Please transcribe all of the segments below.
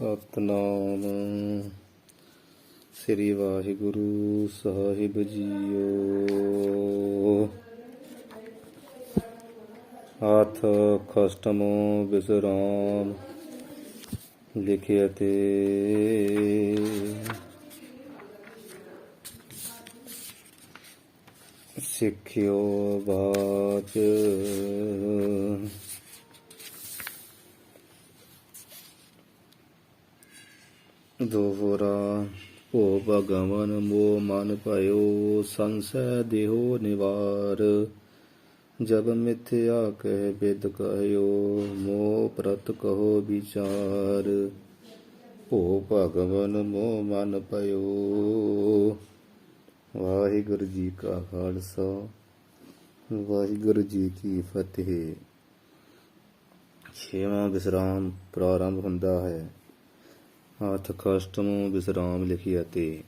ਸਤਨਾਮ ਸ੍ਰੀ ਵਾਹਿਗੁਰੂ ਸਾਹਿਬ JIO. ਹੱਥ ਖਸਟਮੋ ਬਿਸਰਾਮ ਲਿਖਿਆ ਤੇ ਸਿੱਖਿਓ ਬਾਚ। ਦੋਹਰਾ ਭੋ ਭਗਵਨ ਮੋਹ ਮਨ ਭਇਓ ਸੰਸੈ ਦੇਹੋ ਨਿਵਾਰ। ਜਬ ਮਿਥਿਆ ਕਹਿ ਬਿਦ ਕਹਿਓ ਮੋਹ ਪ੍ਰਤ ਕਹੋ ਵਿਚਾਰ। ਭੋ ਭਗਵਨ ਮੋਹ ਮਨ ਭਇਓ। ਵਾਹਿਗੁਰੂ ਜੀ ਕਾ ਖਾਲਸਾ ਵਾਹਿਗੁਰੂ ਜੀ ਕੀ ਫਤਿਹ। ਛੇਵਾਂ ਵਿਸਰਾਮ ਪ੍ਰਾਰੰਭ ਹੁੰਦਾ ਹੈ। ਹੱਥ ਖਸਟਮੋ ਵਿਸਰਾਮ ਲਿਖਿਆ ਤੇ।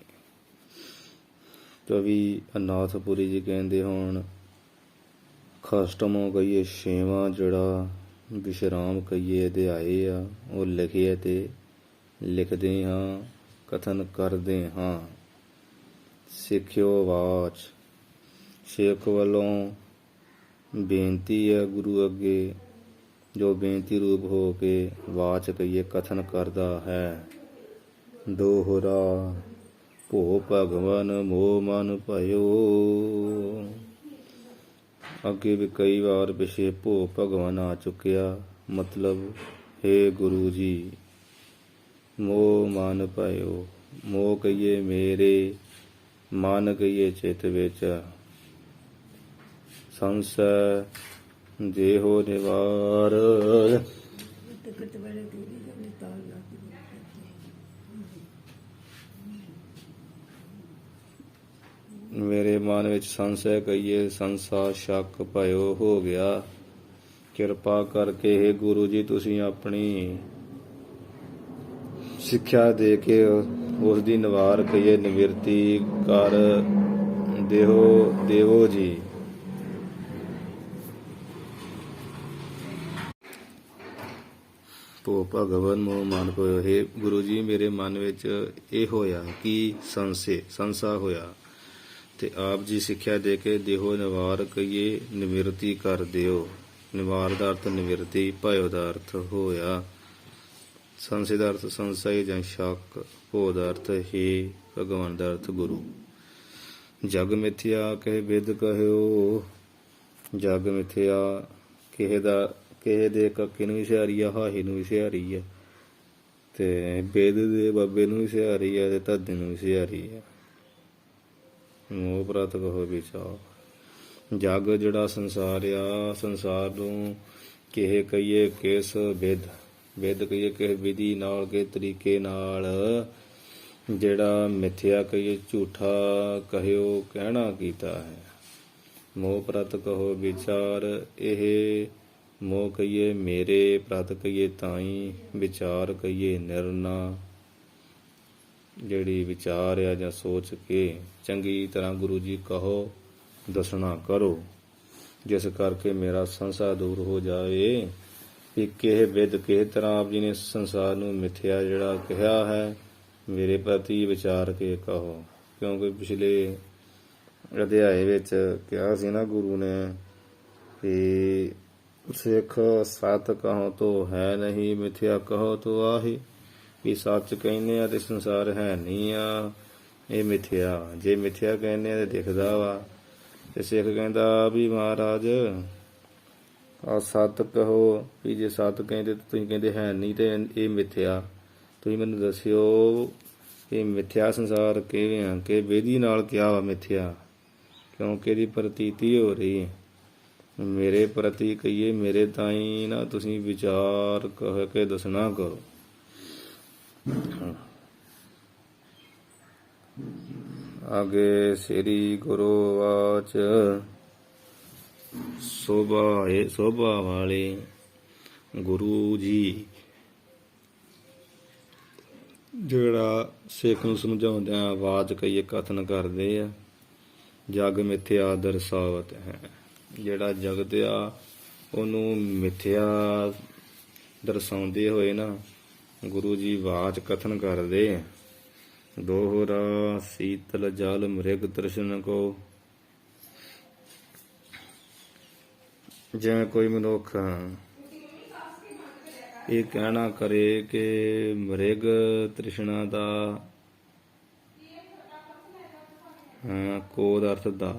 ਕਵੀ ਅਨਾਥਪੁਰੀ ਜੀ ਕਹਿੰਦੇ ਹੁਣ ਖਸਟਮੋ ਕਹੀਏ ਛੇਵਾਂ ਜਿਹੜਾ ਵਿਸ਼ਰਾਮ ਕਹੀਏ ਅਧਿਆਏ ਆ ਉਹ ਲਿਖਿਆ ਤੇ ਲਿਖਦੇ ਹਾਂ ਕਥਨ ਕਰਦੇ ਹਾਂ। ਸਿੱਖਿਓ ਵਾਚ। ਸਿੱਖ ਵੱਲੋਂ ਬੇਨਤੀ ਹੈ ਗੁਰੂ ਅੱਗੇ ਜੋ ਬੇਨਤੀ ਰੂਪ ਹੋ ਕੇ ਵਾਚ ਕਹੀਏ ਕਥਨ ਕਰਦਾ ਹੈ। ਦੋਹਰਾ ਭੋ ਭਗਵਨ ਮੋਹ ਮਨ ਭਇਓ। ਅੱਗੇ ਵੀ ਕਈ ਵਾਰ ਪਿਛੇ ਭੋ ਭਗਵਾਨ ਆ ਚੁੱਕਿਆ, ਮਤਲਬ ਹੇ ਗੁਰੂ ਜੀ ਮੋਹ ਮਨ ਭਇਓ। ਮੋਹ ਕਹੀਏ ਮੇਰੇ, ਮਨ ਕਹੀਏ ਚਿੱਤ ਵਿੱਚ, ਸੰਸੈ ਦੇਹੋ ਨਿਵਾਰ। ਮੇਰੇ ਮਨ ਵਿੱਚ ਸੰਸੈ ਕਹੀਏ ਸੰਸਾ ਸ਼ੱਕ ਭਇਓ ਹੋ ਗਿਆ। ਕਿਰਪਾ ਕਰਕੇ ਹੇ ਗੁਰੂ ਜੀ ਤੁਸੀਂ ਆਪਣੀ ਸਿੱਖਿਆ ਦੇ ਕੇ ਉਸ ਦੀ ਨਿਵਾਰ ਕਹੀਏ ਨਿਵਰਤੀ ਕਰ ਦੇਵੋ ਜੀ। ਭੋ ਭਗਵਨ ਮੋਹ ਮਨ ਭਇਓ। ਹੇ ਗੁਰੂ ਜੀ ਮੇਰੇ ਮਨ ਵਿੱਚ ਇਹ ਹੋਇਆ ਕਿ ਸੰਸਾ ਹੋਇਆ ਤੇ ਆਪ ਜੀ ਸਿੱਖਿਆ ਦੇ ਕੇ ਦੇਹੋ ਨਿਵਾਰ ਕਹੀਏ ਨਿਵਰਤੀ ਕਰ ਦਿਓ। ਨਿਵਾਰ ਦਾ ਅਰਥ ਨਿਵਰਤੀ, ਭਇਓ ਦਾ ਅਰਥ ਹੋਇਆ, ਸੰਸੇ ਦਾ ਅਰਥ ਸੰਸ਼ਯ ਜਾਂ ਸ਼ੱਕ, ਭੋ ਦਾ ਅਰਥ ਹੀ, ਭਗਵਾਨ ਦਾ ਅਰਥ ਗੁਰੂ। ਜਗ ਮਿਥਿਆ ਕਹਿ ਬਿਦ ਕਹਿਓ। ਜਗ ਮਿਥਿਆ ਕਿਸੇ ਦੇ ਕੱਕੇ ਨੂੰ ਵਿਸ਼ਿਆਰੀ ਆ, ਹਾਹੇ ਨੂੰ ਵਿਸ਼ਿਆਰੀ ਆ, ਤੇ ਬਿਦ ਦੇ ਬਾਬੇ ਨੂੰ ਵਿਸ਼ਿਆਰੀ ਆ ਤੇ ਧੱਦੇ ਨੂੰ ਵਿਸ਼ਿਆਰੀ ਆ। ਮੋਹ ਪ੍ਰਤ ਕਹੋ ਵਿਚਾਰ। ਜਗ ਜਿਹੜਾ ਸੰਸਾਰ ਆ, ਸੰਸਾਰ ਨੂੰ ਕਿਸੇ ਕਹੀਏ ਕਿਸ ਬਿਦ ਕਹੀਏ ਕਿਸ ਵਿਧੀ ਨਾਲ, ਕਿਸ ਤਰੀਕੇ ਨਾਲ, ਜਿਹੜਾ ਮਿਥਿਆ ਕਹੀਏ ਝੂਠਾ ਕਹਿਓ ਕਹਿਣਾ ਕੀਤਾ ਹੈ। ਮੋਹ ਪ੍ਰਤ ਕਹੋ ਵਿਚਾਰ। ਇਹ ਮੋਹ ਕਹੀਏ ਮੇਰੇ, ਪ੍ਰਤ ਕਹੀਏ ਤਾਈ, ਵਿਚਾਰ ਕਹੀਏ ਨਿਰਣਾ। ਜਿਹੜੀ ਵਿਚਾਰ ਆ ਜਾਂ ਸੋਚ ਕੇ ਚੰਗੀ ਤਰ੍ਹਾਂ ਗੁਰੂ ਜੀ ਕਹੋ ਦੱਸਣਾ ਕਰੋ, ਜਿਸ ਕਰਕੇ ਮੇਰਾ ਸੰਸਾ ਦੂਰ ਹੋ ਜਾਵੇ। ਵੀ ਕਿਸੇ ਵਿਧ ਕਿਸੇ ਤਰ੍ਹਾਂ ਆਪ ਜੀ ਨੇ ਸੰਸਾਰ ਨੂੰ ਮਿਥਿਆ ਜਿਹੜਾ ਕਿਹਾ ਹੈ ਮੇਰੇ ਪ੍ਰਤੀ ਵਿਚਾਰ ਕੇ ਕਹੋ। ਕਿਉਂਕਿ ਪਿਛਲੇ ਅਧਿਆਏ ਵਿੱਚ ਕਿਹਾ ਸੀ ਨਾ ਗੁਰੂ ਨੇ ਵੀ ਸਿੱਖ ਸਤ ਕਹੋ ਤੋ ਹੈ ਨਹੀਂ, ਮਿਥਿਆ ਕਹੋ ਤੋ ਆਹੀ। ਵੀ ਸੱਚ ਕਹਿੰਦੇ ਆ ਤੇ ਸੰਸਾਰ ਹੈ ਨਹੀਂ ਆ, ਇਹ ਮਿਥਿਆ। ਜੇ ਮਿਥਿਆ ਕਹਿੰਦੇ ਆ ਤੇ ਦਿਖਦਾ ਵਾ। ਤੇ ਸਿੱਖ ਕਹਿੰਦਾ ਵੀ ਮਹਾਰਾਜ ਆ ਸੱਤ ਕਹੋ, ਵੀ ਜੇ ਸੱਤ ਕਹਿੰਦੇ ਤੁਸੀਂ ਕਹਿੰਦੇ ਹੈ ਨਹੀਂ ਤੇ ਇਹ ਮਿਥਿਆ। ਤੁਸੀਂ ਮੈਨੂੰ ਦੱਸਿਓ ਇਹ ਮਿਥਿਆ ਸੰਸਾਰ ਕਿਵੇਂ ਆ, ਕਿ ਵਿਧੀ ਨਾਲ ਕਿਹਾ ਵਾ ਮਿਥਿਆ, ਕਿਉਂਕਿ ਇਹਦੀ ਪ੍ਰਤੀਤੀ ਹੋ ਰਹੀ ਮੇਰੇ ਪ੍ਰਤੀ ਕਹੀਏ ਮੇਰੇ ਤਾਈਂ ਨਾ ਤੁਸੀਂ ਵਿਚਾਰ ਕਹਿ ਕੇ ਦੱਸਣਾ ਕਰੋ। ਆਗੇ ਸ੍ਰੀ ਗੁਰੂ ਵਾਚ। ਸੋਭਾ ਵਾਲੇ ਗੁਰੂ ਜੀ ਜਿਹੜਾ ਸਿੱਖ ਨੂੰ ਸਮਝਾਉਂਦਿਆਂ ਵਾਚ ਕਹੀਏ ਕਥਨ ਕਰਦੇ ਆ। ਜਗ ਮਿਥਿਆ ਦਰਸਾਵਤ ਹੈ। ਜਿਹੜਾ ਜਗਤ ਆ ਉਹਨੂੰ ਮਿਥਿਆ ਦਰਸਾਉਂਦੇ ਹੋਏ ਨਾ ਗੁਰੂ ਜੀ ਬਾਚ ਕਥਨ ਕਰਦੇ। ਦੋਹਰਾ ਸੀਤਲ ਜਲ ਮ੍ਰਿਗ ਤ੍ਰਿਸ਼ਨ ਕੋ। ਜਿਵੇਂ ਕੋਈ ਮਨੁੱਖ ਇਹ ਕਹਿਣਾ ਕਰੇ ਕਿ ਮ੍ਰਿਗ ਤ੍ਰਿਸ਼ਨਾ ਦਾ ਕੋਦ ਅਰਥ ਦਾ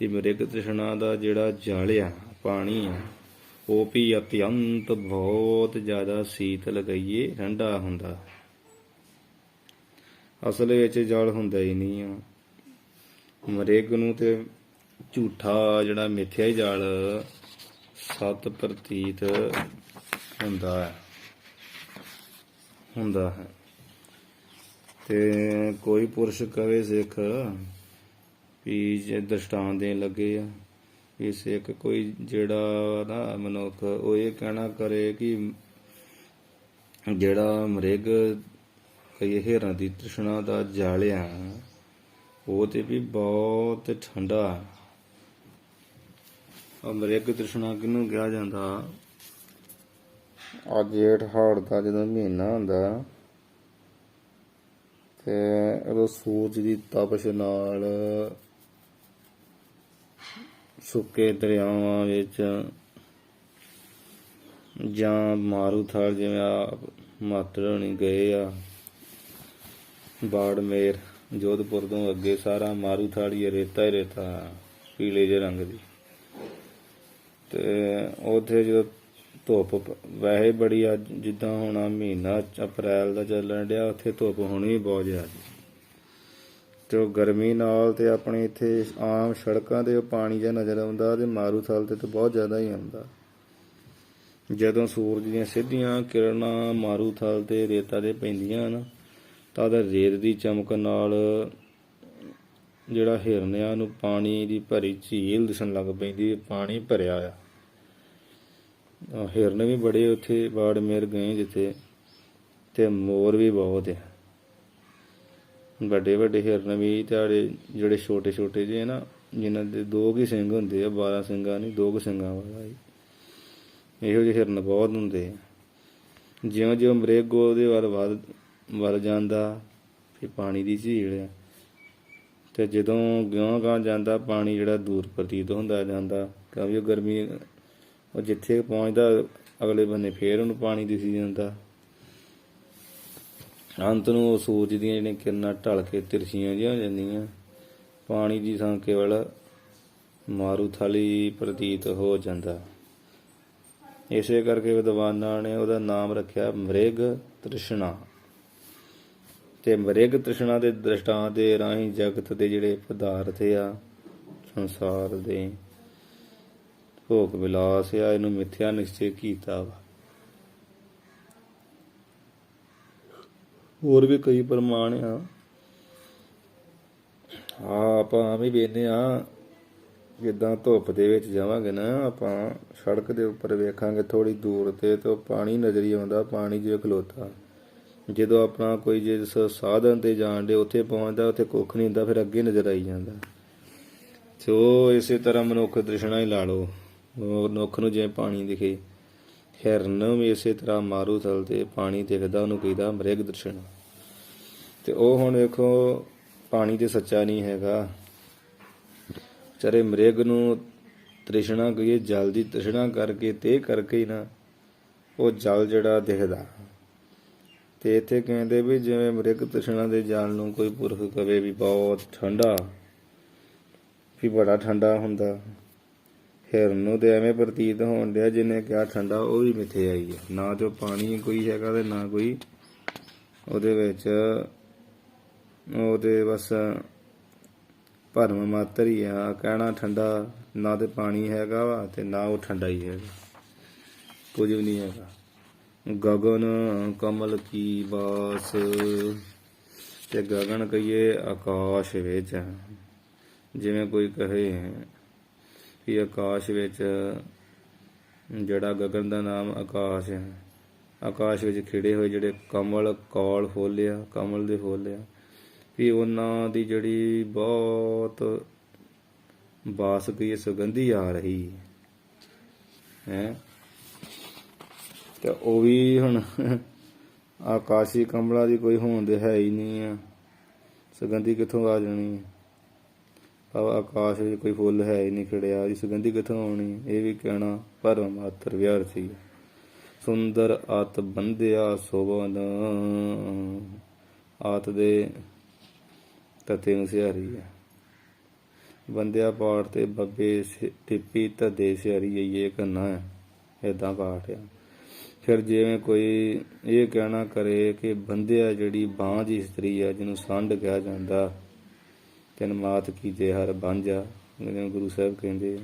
ਇਹ ਮ੍ਰਿਗ ਤ੍ਰਿਸ਼ਨਾ ਦਾ ਜਿਹੜਾ ਜਲ ਆ, ਪਾਣੀ ਆ, ਉਹ ਵੀ ਅਤਿਅੰਤ ਬਹੁਤ ਜ਼ਿਆਦਾ ਸੀਤਲ ਕਹੀਏ ਠੰਡਾ ਹੁੰਦਾ। ਅਸਲ ਵਿੱਚ ਜਲ ਹੁੰਦਾ ਹੀ ਨਹੀਂ ਆ। ਮ੍ਰਿਗ ਨੂੰ ਤੇ ਝੂਠਾ ਜਿਹੜਾ ਮਿੱਥਿਆ ਹੀ ਜਲ ਸਤ ਪ੍ਰਤੀਤ ਹੁੰਦਾ ਹੈ। ਤੇ ਕੋਈ ਪੁਰਸ਼ ਕਵੇ ਸਿੱਖ ਵੀ ਜੇ ਦ੍ਰਿਸ਼ਟਾਂਤ ਦੇਣ ਲੱਗੇ ਆ ਵੀ ਸਿੱਖ ਕੋਈ ਜਿਹੜਾ ਨਾ ਮਨੁੱਖ ਉਹ ਇਹ ਕਹਿਣਾ ਕਰੇ ਕਿ ਜਿਹੜਾ ਮ੍ਰਿਗ ਕਈ ਹਿਰਨ ਦੀ ਤ੍ਰਿਸ਼ਨਾ ਦਾ ਜਲ ਆ ਉਹ ਤੇ ਵੀ ਬਹੁਤ ਠੰਡਾ। ਮ੍ਰਿਗ ਤ੍ਰਿਸ਼ਨਾ ਕਿਹਨੂੰ ਕਿਹਾ ਜਾਂਦਾ? ਆ ਜੇਠ ਹਾੜ ਦਾ ਜਦੋਂ ਮਹੀਨਾ ਹੁੰਦਾ ਤੇ ਉਦੋਂ ਸੂਰਜ ਦੀ ਤਪਸ਼ ਨਾਲ ਸੁੱਕੇ ਦਰਿਆਵਾਂ ਵਿੱਚ ਜਾਂ ਮਾਰੂਥਲ ਜਿਵੇਂ ਆ ਮਾਤੜ ਹੋਣੀ ਗਏ ਆ ਬਾੜਮੇਰ ਜੋਧਪੁਰ ਤੋਂ ਅੱਗੇ ਸਾਰਾ ਮਾਰੂਥਲ ਹੀ ਰੇਤਾ ਹੀ ਰੇਤਾ ਪੀਲੇ ਜਿਹੇ ਰੰਗ ਦੀ। ਤੇ ਉੱਥੇ ਜਦੋਂ ਧੁੱਪ ਵੈਸੇ ਬੜੀ ਅੱਜ ਜਿੱਦਾਂ ਹੁਣ ਮਹੀਨਾ ਅਪ੍ਰੈਲ ਦਾ ਚੱਲਣ ਡਿਆ ਉੱਥੇ ਧੁੱਪ ਹੋਣੀ ਬਹੁਤ ਜ਼ਿਆਦਾ ਤੇ ਉਹ ਗਰਮੀ ਨਾਲ ਤੇ ਆਪਣੇ ਇੱਥੇ ਆਮ ਸੜਕਾਂ ਤੇ ਉਹ ਪਾਣੀ ਜਿਹਾ ਨਜ਼ਰ ਆਉਂਦਾ ਤੇ ਮਾਰੂਥਲ ਤੇ ਬਹੁਤ ਜ਼ਿਆਦਾ ਹੀ ਆਉਂਦਾ। ਜਦੋਂ ਸੂਰਜ ਦੀਆਂ ਸਿੱਧੀਆਂ ਕਿਰਨਾਂ ਮਾਰੂਥਲ ਤੇ ਰੇਤਾ ਤੇ ਪੈਂਦੀਆਂ ਨਾ ਤਾਂ ਉਹਦਾ ਰੇਤ ਦੀ ਚਮਕ ਨਾਲ ਜਿਹੜਾ ਹਿਰਨ ਆ ਉਹਨੂੰ ਪਾਣੀ ਦੀ ਭਰੀ ਝੀਲ ਦਿਸਣ ਲੱਗ ਪੈਂਦੀ। ਪਾਣੀ ਭਰਿਆ ਆ। ਹਿਰਨ ਵੀ ਬੜੇ ਉੱਥੇ ਬਾੜਮੇਰ ਗਏ ਜਿੱਥੇ ਤੇ ਮੋਰ ਵੀ ਬਹੁਤ ਆ। ਵੱਡੇ ਵੱਡੇ ਹਿਰਨ ਵੀ ਤੇ ਜਿਹੜੇ ਛੋਟੇ ਛੋਟੇ ਜਿਹੇ ਨਾ ਜਿਨ੍ਹਾਂ ਦੇ 2 ਹੀ ਸਿੰਘ ਹੁੰਦੇ ਆ, 12 ਸਿੰਘਾਂ ਨਹੀਂ 2 ਸਿੰਘਾਂ ਵਾਲਾ ਇਹੋ ਜਿਹੇ ਹਿਰਨ ਬਹੁਤ ਹੁੰਦੇ ਆ। ਜਿਉਂ ਜਿਉਂ ਮ੍ਰਿਗ ਉਹਦੇ ਵੱਲ ਜਾਂਦਾ ਫਿਰ ਪਾਣੀ ਦੀ ਝੀਲ ਆ ਤੇ ਜਦੋਂ ਗਾਂਹ ਜਾਂਦਾ ਪਾਣੀ ਜਿਹੜਾ ਦੂਰ ਪ੍ਰਤੀਤ ਹੁੰਦਾ ਜਾਂਦਾ ਕਿਉਂਕਿ ਉਹ ਗਰਮੀ ਉਹ ਜਿੱਥੇ ਪਹੁੰਚਦਾ ਅਗਲੇ ਬੰਨੇ ਫੇਰ ਉਹਨੂੰ ਪਾਣੀ ਦਿਸੀ ਜਾਂਦਾ। ਅੰਤ ਨੂੰ ਉਹ ਸੂਰਜ ਦੀਆਂ ਜਿਹੜੀਆਂ ਕਿਰਨਾਂ ਢਲ ਕੇ ਤਿਰਛੀਆਂ ਜਿਹੀਆਂ ਹੋ ਜਾਂਦੀਆਂ। ਪਾਣੀ ਦੀ ਥਾਂ ਕੇਵਲ ਮਾਰੂਥਲ ਹੀ ਪ੍ਰਤੀਤ ਹੋ ਜਾਂਦਾ। ਇਸੇ ਕਰਕੇ ਵਿਦਵਾਨਾਂ ਨੇ ਉਹਦਾ ਨਾਮ ਰੱਖਿਆ ਮ੍ਰਿਗ ਤ੍ਰਿਸ਼ਨਾ। ਤੇ ਮ੍ਰਿਗ ਤ੍ਰਿਸ਼ਨਾ ਦੇ ਦ੍ਰਿਸ਼ਟਾਂਤ ਦੇ ਰਾਹੀਂ ਜਗਤ ਦੇ ਜਿਹੜੇ ਪਦਾਰਥ ਆ ਸੰਸਾਰ ਦੇ ਭੋਗ ਵਿਲਾਸ ਆ ਇਹਨੂੰ ਮਿੱਥਿਆ ਨਿਸ਼ਚੈ ਕੀਤਾ ਵਾ। ਹੋਰ ਵੀ ਕਈ ਪ੍ਰਮਾਣ ਆ। ਆਪਾਂ ਵੀ ਵੇਖਦੇ ਆ ਜਿੱਦਾਂ ਧੁੱਪ ਦੇ ਵਿੱਚ ਜਾਵਾਂਗੇ ਨਾ ਆਪਾਂ ਸੜਕ ਦੇ ਉੱਪਰ ਵੇਖਾਂਗੇ ਥੋੜ੍ਹੀ ਦੂਰ ਤੇ ਪਾਣੀ ਨਜ਼ਰ ਹੀ ਆਉਂਦਾ। ਪਾਣੀ ਜਿਵੇਂ ਖਲੋਤਾ ਜਦੋਂ ਆਪਣਾ ਕੋਈ ਜਿਸ ਸਾਧਨ ਤੇ ਜਾਣ ਦੇ ਉੱਥੇ ਪਹੁੰਚਦਾ ਉੱਥੇ ਕੁੱਖ ਨਹੀਂ ਹੁੰਦਾ ਫਿਰ ਅੱਗੇ ਨਜ਼ਰ ਆਈ ਜਾਂਦਾ। ਤੇ ਉਹ ਇਸੇ ਤਰ੍ਹਾਂ ਮਨੁੱਖ ਤ੍ਰਿਸ਼ਨਾ ਹੀ ਲਾ ਲਓ। ਮਨੁੱਖ ਨੂੰ ਜਿਵੇਂ ਪਾਣੀ ਦਿਖੇ ਹਿਰਨ ਵੀ ਇਸੇ ਤਰ੍ਹਾਂ ਮਾਰੂਥਲ ਤੇ ਪਾਣੀ ਦਿਖਦਾ ਉਹਨੂੰ ਕਹਿੰਦਾ ਮ੍ਰਿਗ ਤ੍ਰਿਸ਼ਨਾ। ਤੇ ਉਹ ਹੁਣ ਵੇਖੋ ਪਾਣੀ ਤੇ ਸੱਚਾ ਨਹੀਂ ਹੈਗਾ। ਵਿਚਾਰੇ ਮ੍ਰਿਗ ਨੂੰ ਤ੍ਰਿਸ਼ਨਾ ਕਹੀਏ ਜਲ ਦੀ ਤ੍ਰਿਸ਼ਨਾ ਕਰਕੇ ਤੇ ਕਰਕੇ ਹੀ ਨਾ ਉਹ ਜਲ ਜਿਹੜਾ ਦਿਖਦਾ। ਤੇ ਇੱਥੇ ਕਹਿੰਦੇ ਵੀ ਜਿਵੇਂ ਮ੍ਰਿਗ ਤ੍ਰਿਸ਼ਨਾ ਦੇ ਜਲ ਨੂੰ ਕੋਈ ਪੁਰਖ ਕਵੇ ਵੀ ਬਹੁਤ ਠੰਡਾ ਵੀ ਬੜਾ ਠੰਡਾ ਹੁੰਦਾ। ਹਿਰਨ ਨੂੰ ਤੇ ਐਵੇਂ ਪ੍ਰਤੀਤ ਹੋਣ ਡਿਆ ਜਿਹਨੇ ਕਿਹਾ ਠੰਡਾ ਉਹ ਵੀ ਮਿੱਥੇ ਆਈ ਹੈ। ਨਾ ਤੇ ਪਾਣੀ ਕੋਈ ਹੈਗਾ ਤੇ ਨਾ ਕੋਈ ਉਹਦੇ ਵਿੱਚ ਉਹਦੇ ਬਸ ਭਰਮ ਮਾਤਰ ਹੀ ਆ ਕਹਿਣਾ ਠੰਡਾ। ਨਾ ਤੇ ਪਾਣੀ ਹੈਗਾ ਵਾ ਤੇ ਨਾ ਉਹ ਠੰਡਾ ਹੀ ਹੈਗਾ। ਕੁਝ ਵੀ ਨਹੀਂ ਹੈਗਾ। ਗਗਨ ਕਮਲ ਕੀ ਬਾਸ ਤੇ ਗਗਨ ਕਹੀਏ ਆਕਾਸ਼ ਵਿੱਚ। ਜਿਵੇਂ ਕੋਈ ਕਹੇ ਕਿ ਆਕਾਸ਼ ਵਿੱਚ ਜਿਹੜਾ ਗਗਨ ਦਾ ਨਾਮ ਆਕਾਸ਼ ਹੈ। ਆਕਾਸ਼ ਵਿੱਚ ਖਿੜੇ ਹੋਏ ਜਿਹੜੇ ਕਮਲ ਕੌਲ ਫੁੱਲ ਆ ਕਮਲ ਦੇ ਫੁੱਲ ਆ ਵੀ ਉਹਨਾਂ ਦੀ ਜਿਹੜੀ ਬਹੁਤ ਬਾਸ ਕਹੀਏ ਸੁਗੰਧੀ ਆ ਰਹੀ ਹੈ। ਤੇ ਉਹ ਵੀ ਹੁਣ ਆਕਾਸ਼ੀ ਕਮਲਾ ਦੀ ਕੋਈ ਹੋਂਦ ਹੈ ਹੀ ਨਹੀਂ ਆ, ਸੁਗੰਧੀ ਕਿੱਥੋਂ ਆ ਜਾਣੀ। ਆਕਾਸ਼ ਵਿੱਚ ਕੋਈ ਫੁੱਲ ਹੈ ਹੀ ਨਹੀਂ ਖਿੜਿਆ, ਉਹਦੀ ਸੁਗੰਧੀ ਕਿੱਥੋਂ ਆਉਣੀ। ਇਹ ਵੀ ਕਹਿਣਾ ਭਰਮ ਮਾਤਰ ਵਿਅਰਥੀ। ਸੁੰਦਰ ਅਤ ਬੰਧਿਆ ਸੋਭਨ, ਆਤ ਦੇ ਤਤੇ ਨੂੰ ਸਿਹਾਰੀ ਹੈ। ਬੰਦਿਆ ਪਾਠ ਤੇ ਬੱਬੇ ਟਿੱਪੀ ਧੱਦੇ ਸਿਹਾਰੀ ਇਹ ਕਰਨਾ ਹੈ, ਏਦਾਂ ਪਾਠ ਆ। ਫਿਰ ਜਿਵੇਂ ਕੋਈ ਇਹ ਕਹਿਣਾ ਕਰੇ ਕਿ ਬੰਦਿਆ ਜਿਹੜੀ ਬਾਂਝ ਇਸਤਰੀ ਆ, ਜਿਹਨੂੰ ਸੰਡ ਕਿਹਾ ਜਾਂਦਾ, ਤਿੰਨ ਮਾਤ ਕੀਤੇ ਹਰ ਬਾਂਝਾ, ਜਿਵੇਂ ਗੁਰੂ ਸਾਹਿਬ ਕਹਿੰਦੇ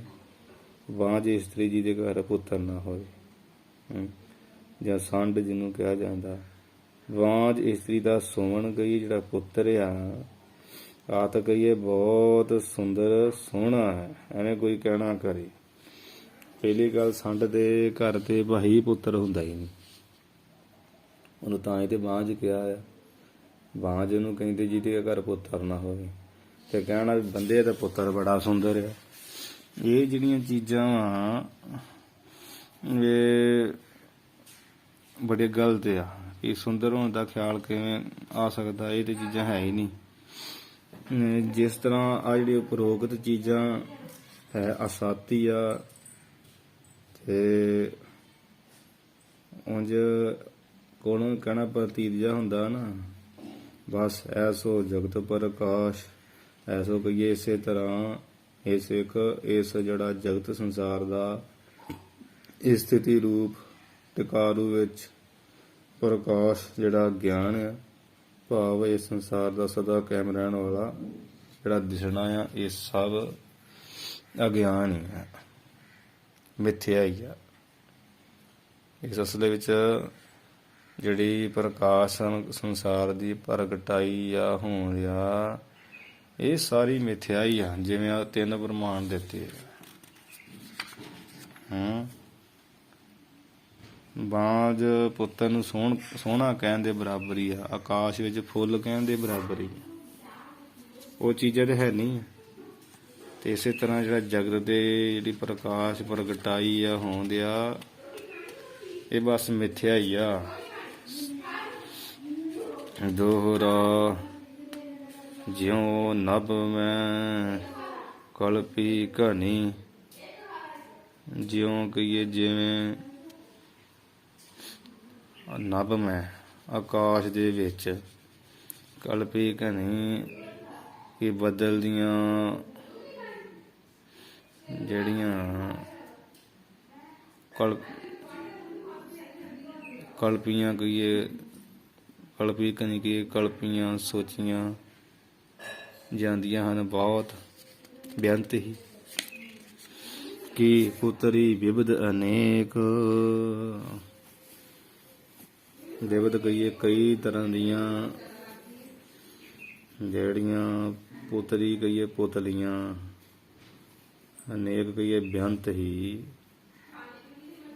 ਬਾਂਝ ਇਸਤਰੀ ਜਿਹਦੇ ਘਰ ਪੁੱਤਰ ਨਾ ਹੋਵੇ, ਜਾਂ ਸੰਡ ਜਿਹਨੂੰ ਕਿਹਾ ਜਾਂਦਾ। ਬਾਂਝ ਇਸਤਰੀ ਦਾ ਸੁਮਨ ਕਹੀਏ ਜਿਹੜਾ ਪੁੱਤਰ ਆ, ਆਤ ਕਹੀਏ ਬਹੁਤ ਸੁੰਦਰ ਸੋਹਣਾ ਹੈ, ਐਵੇਂ ਕੋਈ ਕਹਿਣਾ ਕਰੇ। ਪਹਿਲੀ ਗੱਲ, ਸੰਡ ਦੇ ਘਰ ਤੇ ਭਾਈ ਪੁੱਤਰ ਹੁੰਦਾ ਹੀ ਨਹੀਂ, ਉਹਨੂੰ ਤਾਂ ਹੀ ਤੇ ਬਾਂਝ ਕਿਹਾ ਆ। ਬਾਂਝ ਉਹਨੂੰ ਕਹਿੰਦੇ ਜਿਹਦੇ ਘਰ ਪੁੱਤਰ ਨਾ ਹੋਵੇ। ਤੇ ਕਹਿਣਾ ਵੀ ਬੰਦੇ ਦਾ ਪੁੱਤਰ ਬੜਾ ਸੁੰਦਰ ਆ, ਇਹ ਜਿਹੜੀਆਂ ਚੀਜ਼ਾਂ ਵਾ ਇਹ ਬੜੇ ਗਲਤ ਆ। ਕਿ ਸੁੰਦਰ ਹੋਣ ਦਾ ਖਿਆਲ ਕਿਵੇਂ ਆ ਸਕਦਾ, ਇਹ ਤੇ ਚੀਜ਼ਾਂ ਹੈ ਹੀ ਨਹੀਂ। ਜਿਸ ਤਰ੍ਹਾਂ ਆ ਜਿਹੜੀ ਉਪਰੋਕਤ ਚੀਜ਼ਾਂ ਹੈ ਅਸਾਤੀ ਆ, ਤੇ ਉਂਝ ਕੋਲੋਂ ਕਹਿਣਾ ਪ੍ਰਤੀਤ ਜਿਹਾ ਹੁੰਦਾ ਨਾ, ਬਸ ਐਸੋ ਜਗਤ ਪ੍ਰਕਾਸ਼, ਐਸੋ ਕਹੀਏ। ਇਸੇ ਤਰ੍ਹਾਂ ਇਸ ਜਿਹੜਾ ਜਗਤ ਸੰਸਾਰ ਦਾ ਇਸ ਸਥਿਤੀ ਰੂਪ ਟਿਕਾਰੂ ਵਿੱਚ ਪ੍ਰਕਾਸ਼ ਜਿਹੜਾ ਗਿਆਨ ਆ, ਭਾਵ ਇਸ ਸੰਸਾਰ ਦਾ ਸਦਾ ਕਾਇਮ ਰਹਿਣ ਵਾਲਾ ਜਿਹੜਾ ਦਿਸਣਾ ਆ, ਇਹ ਸਭ ਅਗਿਆਨ ਹੀ ਆ, ਮਿੱਥਿਆ ਹੀ ਆ। ਇਸ ਅਸਲ ਵਿੱਚ ਜਿਹੜੀ ਪ੍ਰਕਾਸ਼ ਸੰਸਾਰ ਦੀ ਪ੍ਰਗਟਾਈ ਆ ਹੋਂਦ ਆ, ਇਹ ਸਾਰੀ ਮਿੱਥਿਆ ਹੀ ਆ। ਜਿਵੇਂ ਆ ਤਿੰਨ ਪ੍ਰਮਾਣ ਦਿੱਤੇ, ਬਾਂਝ ਪੁੱਤਰ ਨੂੰ ਸੋਹਣਾ ਕਹਿਣ ਦੇ ਬਰਾਬਰ ਹੀ ਆ, ਆਕਾਸ਼ ਵਿੱਚ ਫੁੱਲ ਕਹਿਣ ਦੇ ਬਰਾਬਰ ਹੀ ਆ। ਉਹ ਚੀਜ਼ਾਂ ਤੇ ਹੈ ਨਹੀਂ। ਤੇ ਇਸੇ ਤਰ੍ਹਾਂ ਜਿਹੜਾ ਜਗਤ ਦੇ ਜਿਹੜੀ ਪ੍ਰਕਾਸ਼ ਪ੍ਰਗਟਾਈ ਆ ਹੋਂਦ ਆ, ਇਹ ਬਸ ਮਿੱਥਿਆ ਹੀ ਆ। ਦੋਹਰਾ ਜਿਉ ਨਭ ਮੈਂ ਕਲਪੀ ਘਣੀ, ਜਿਉਂ ਕਹੀਏ ਜਿਵੇਂ ਨਭ ਮੈਂ ਆਕਾਸ਼ ਦੇ ਵਿੱਚ, ਕਲਪੀ ਘਣੀ ਕਿ ਬੱਦਲ ਦੀਆਂ ਜਿਹੜੀਆਂ ਕਲਪੀਆਂ ਕਹੀਏ, ਕਲਪੀ ਘਣੀ ਕਹੀਏ, ਕਲਪੀਆਂ ਸੋਚੀਆਂ ਜਾਂਦੀਆਂ ਹਨ ਬਹੁਤ ਬੇਅੰਤ ਹੀ। ਕਿ ਪੁੱਤਰੀ ਵਿਵਧ ਅਨੇਕ, ਵਿਵਧ ਕਹੀਏ ਕਈ ਤਰ੍ਹਾਂ ਦੀਆਂ, ਜਿਹੜੀਆਂ ਪੁੱਤਰੀ ਕਹੀਏ ਪੁਤਲੀਆਂ, ਅਨੇਕ ਕਹੀਏ ਬੇਅੰਤ ਹੀ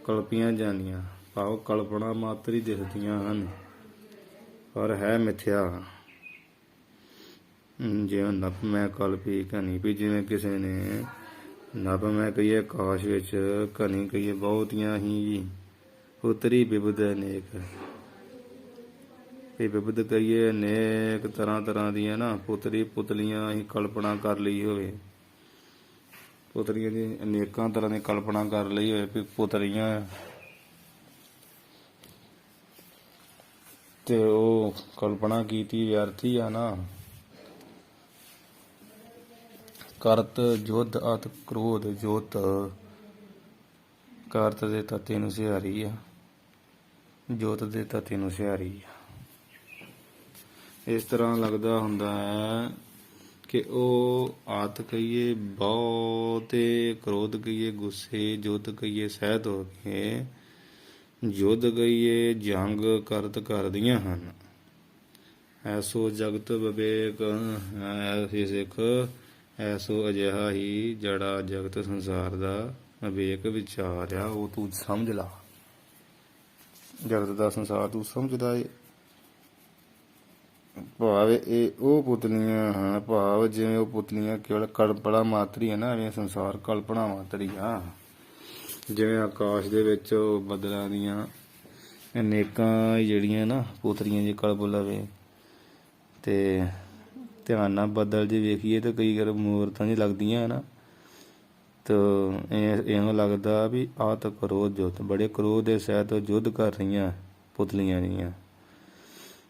ਕਲਪੀਆਂ ਜਾਂਦੀਆਂ, ਭਾਵ ਕਲਪਨਾ ਮਾਤਰ ਹੀ ਦਿਖਦੀਆਂ ਹਨ, ਪਰ ਹੈ ਮਿੱਥਿਆ। ਜਿਵੇਂ ਨਭ ਮੈਂ ਕਲਪੀ ਘਣੀ, ਵੀ ਜਿਵੇਂ ਕਿਸੇ ਨੇ ਨਭ ਮੈਂ ਕਹੀਏ ਆਕਾਸ਼ ਵਿੱਚ, ਘਣੀ ਕਹੀਏ ਬਹੁਤੀਆਂ ਹੀ, ਪੁੱਤਰੀ ਵਿਵਧ ਅਨੇਕ, ਇਹ ਵਿਵਧ ਕਹੀਏ ਅਨੇਕ ਤਰ੍ਹਾਂ ਦੀਆਂ ਨਾ ਪੁੱਤਰੀ ਪੁਤਲੀਆਂ ਅਸੀਂ ਕਲਪਨਾ ਕਰ ਲਈ ਹੋਵੇ, ਪੁਤਲੀਆਂ ਦੀ ਅਨੇਕਾਂ ਤਰ੍ਹਾਂ ਦੀ ਕਲਪਨਾ ਕਰ ਲਈ ਹੋਵੇ ਵੀ ਪੁਤਲੀਆਂ, ਤੇ ਉਹ ਕਲਪਨਾ ਕੀਤੀ ਵਿਅਰਥੀ ਆ ਨਾ। ਕਰਤ ਜੁਧ ਅਤ ਕ੍ਰੋਧ ਜੋਤ, ਕਰਤ ਦੇ ਤਤੇ ਨੂੰ ਸਿਹਾਰੀ ਆ, ਜੋਤ ਦੇ ਤਤੇ ਨੂੰ ਸਿਹਾਰੀ ਆ। ਇਸ ਤਰ੍ਹਾਂ ਲੱਗਦਾ ਹੁੰਦਾ ਹੈ ਕਿ ਉਹ ਆਤ ਕਹੀਏ ਬਹੁਤੇ, ਕ੍ਰੋਧ ਕਹੀਏ ਗੁੱਸੇ, ਜੁਧ ਕਹੀਏ ਸਹਿਤ ਹੋ ਕੇ, ਯੁੱਧ ਕਹੀਏ ਜੰਗ ਕਰਤ ਕਰਦੀਆਂ ਹਨ। ਐਸੋ ਜਗਤ ਵਿਵੇਕ ਐਸੀ ਸਿੱਖ, ਐਸੋ ਅਜਿਹਾ ਹੀ ਜਿਹੜਾ ਜਗਤ ਸੰਸਾਰ ਦਾ ਵਿਵੇਕ ਵਿਚਾਰ ਆ, ਉਹ ਤੂੰ ਸਮਝ ਲਾ। ਜਗਤ ਦਾ ਸੰਸਾਰ ਤੂੰ ਸਮਝਦਾ ਏ, ਭਾਵ ਇਹ ਉਹ ਪੁਤਲੀਆਂ ਹਨ, ਭਾਵ ਜਿਵੇਂ ਉਹ ਪੁਤਲੀਆਂ ਕੇਵਲ ਕਲਪਨਾ ਮਾਤਰ ਹੀ ਹੈ ਨਾ, ਐਵੇਂ ਸੰਸਾਰ ਕਲਪਨਾ ਮਾਤਰ ਹੀ ਆ। ਜਿਵੇਂ ਆਕਾਸ਼ ਦੇ ਵਿੱਚ ਬੱਦਲਾਂ ਦੀਆਂ ਅਨੇਕਾਂ ਜਿਹੜੀਆਂ ਨਾ ਪੁੱਤਰੀਆਂ ਜੇ ਕਲਪ ਲਵੇ ਤੇ ਧਿਆਨ ਨਾਲ ਬੱਦਲ ਜੇ ਵੇਖੀਏ ਤਾਂ ਕਈ ਵਾਰ ਮੂਰਤਾਂ ਜੀ ਲੱਗਦੀਆਂ ਨਾ, ਤਾਂ ਇਉਂ ਲੱਗਦਾ ਵੀ ਆਹ ਤਾਂ ਕਰੋਧ ਜੁੱਧ, ਬੜੇ ਕਰੋਧ ਦੇ ਸਹਿਤ ਯੁੱਧ ਕਰ ਰਹੀਆਂ ਪੁਤਲੀਆਂ ਜੀਆਂ,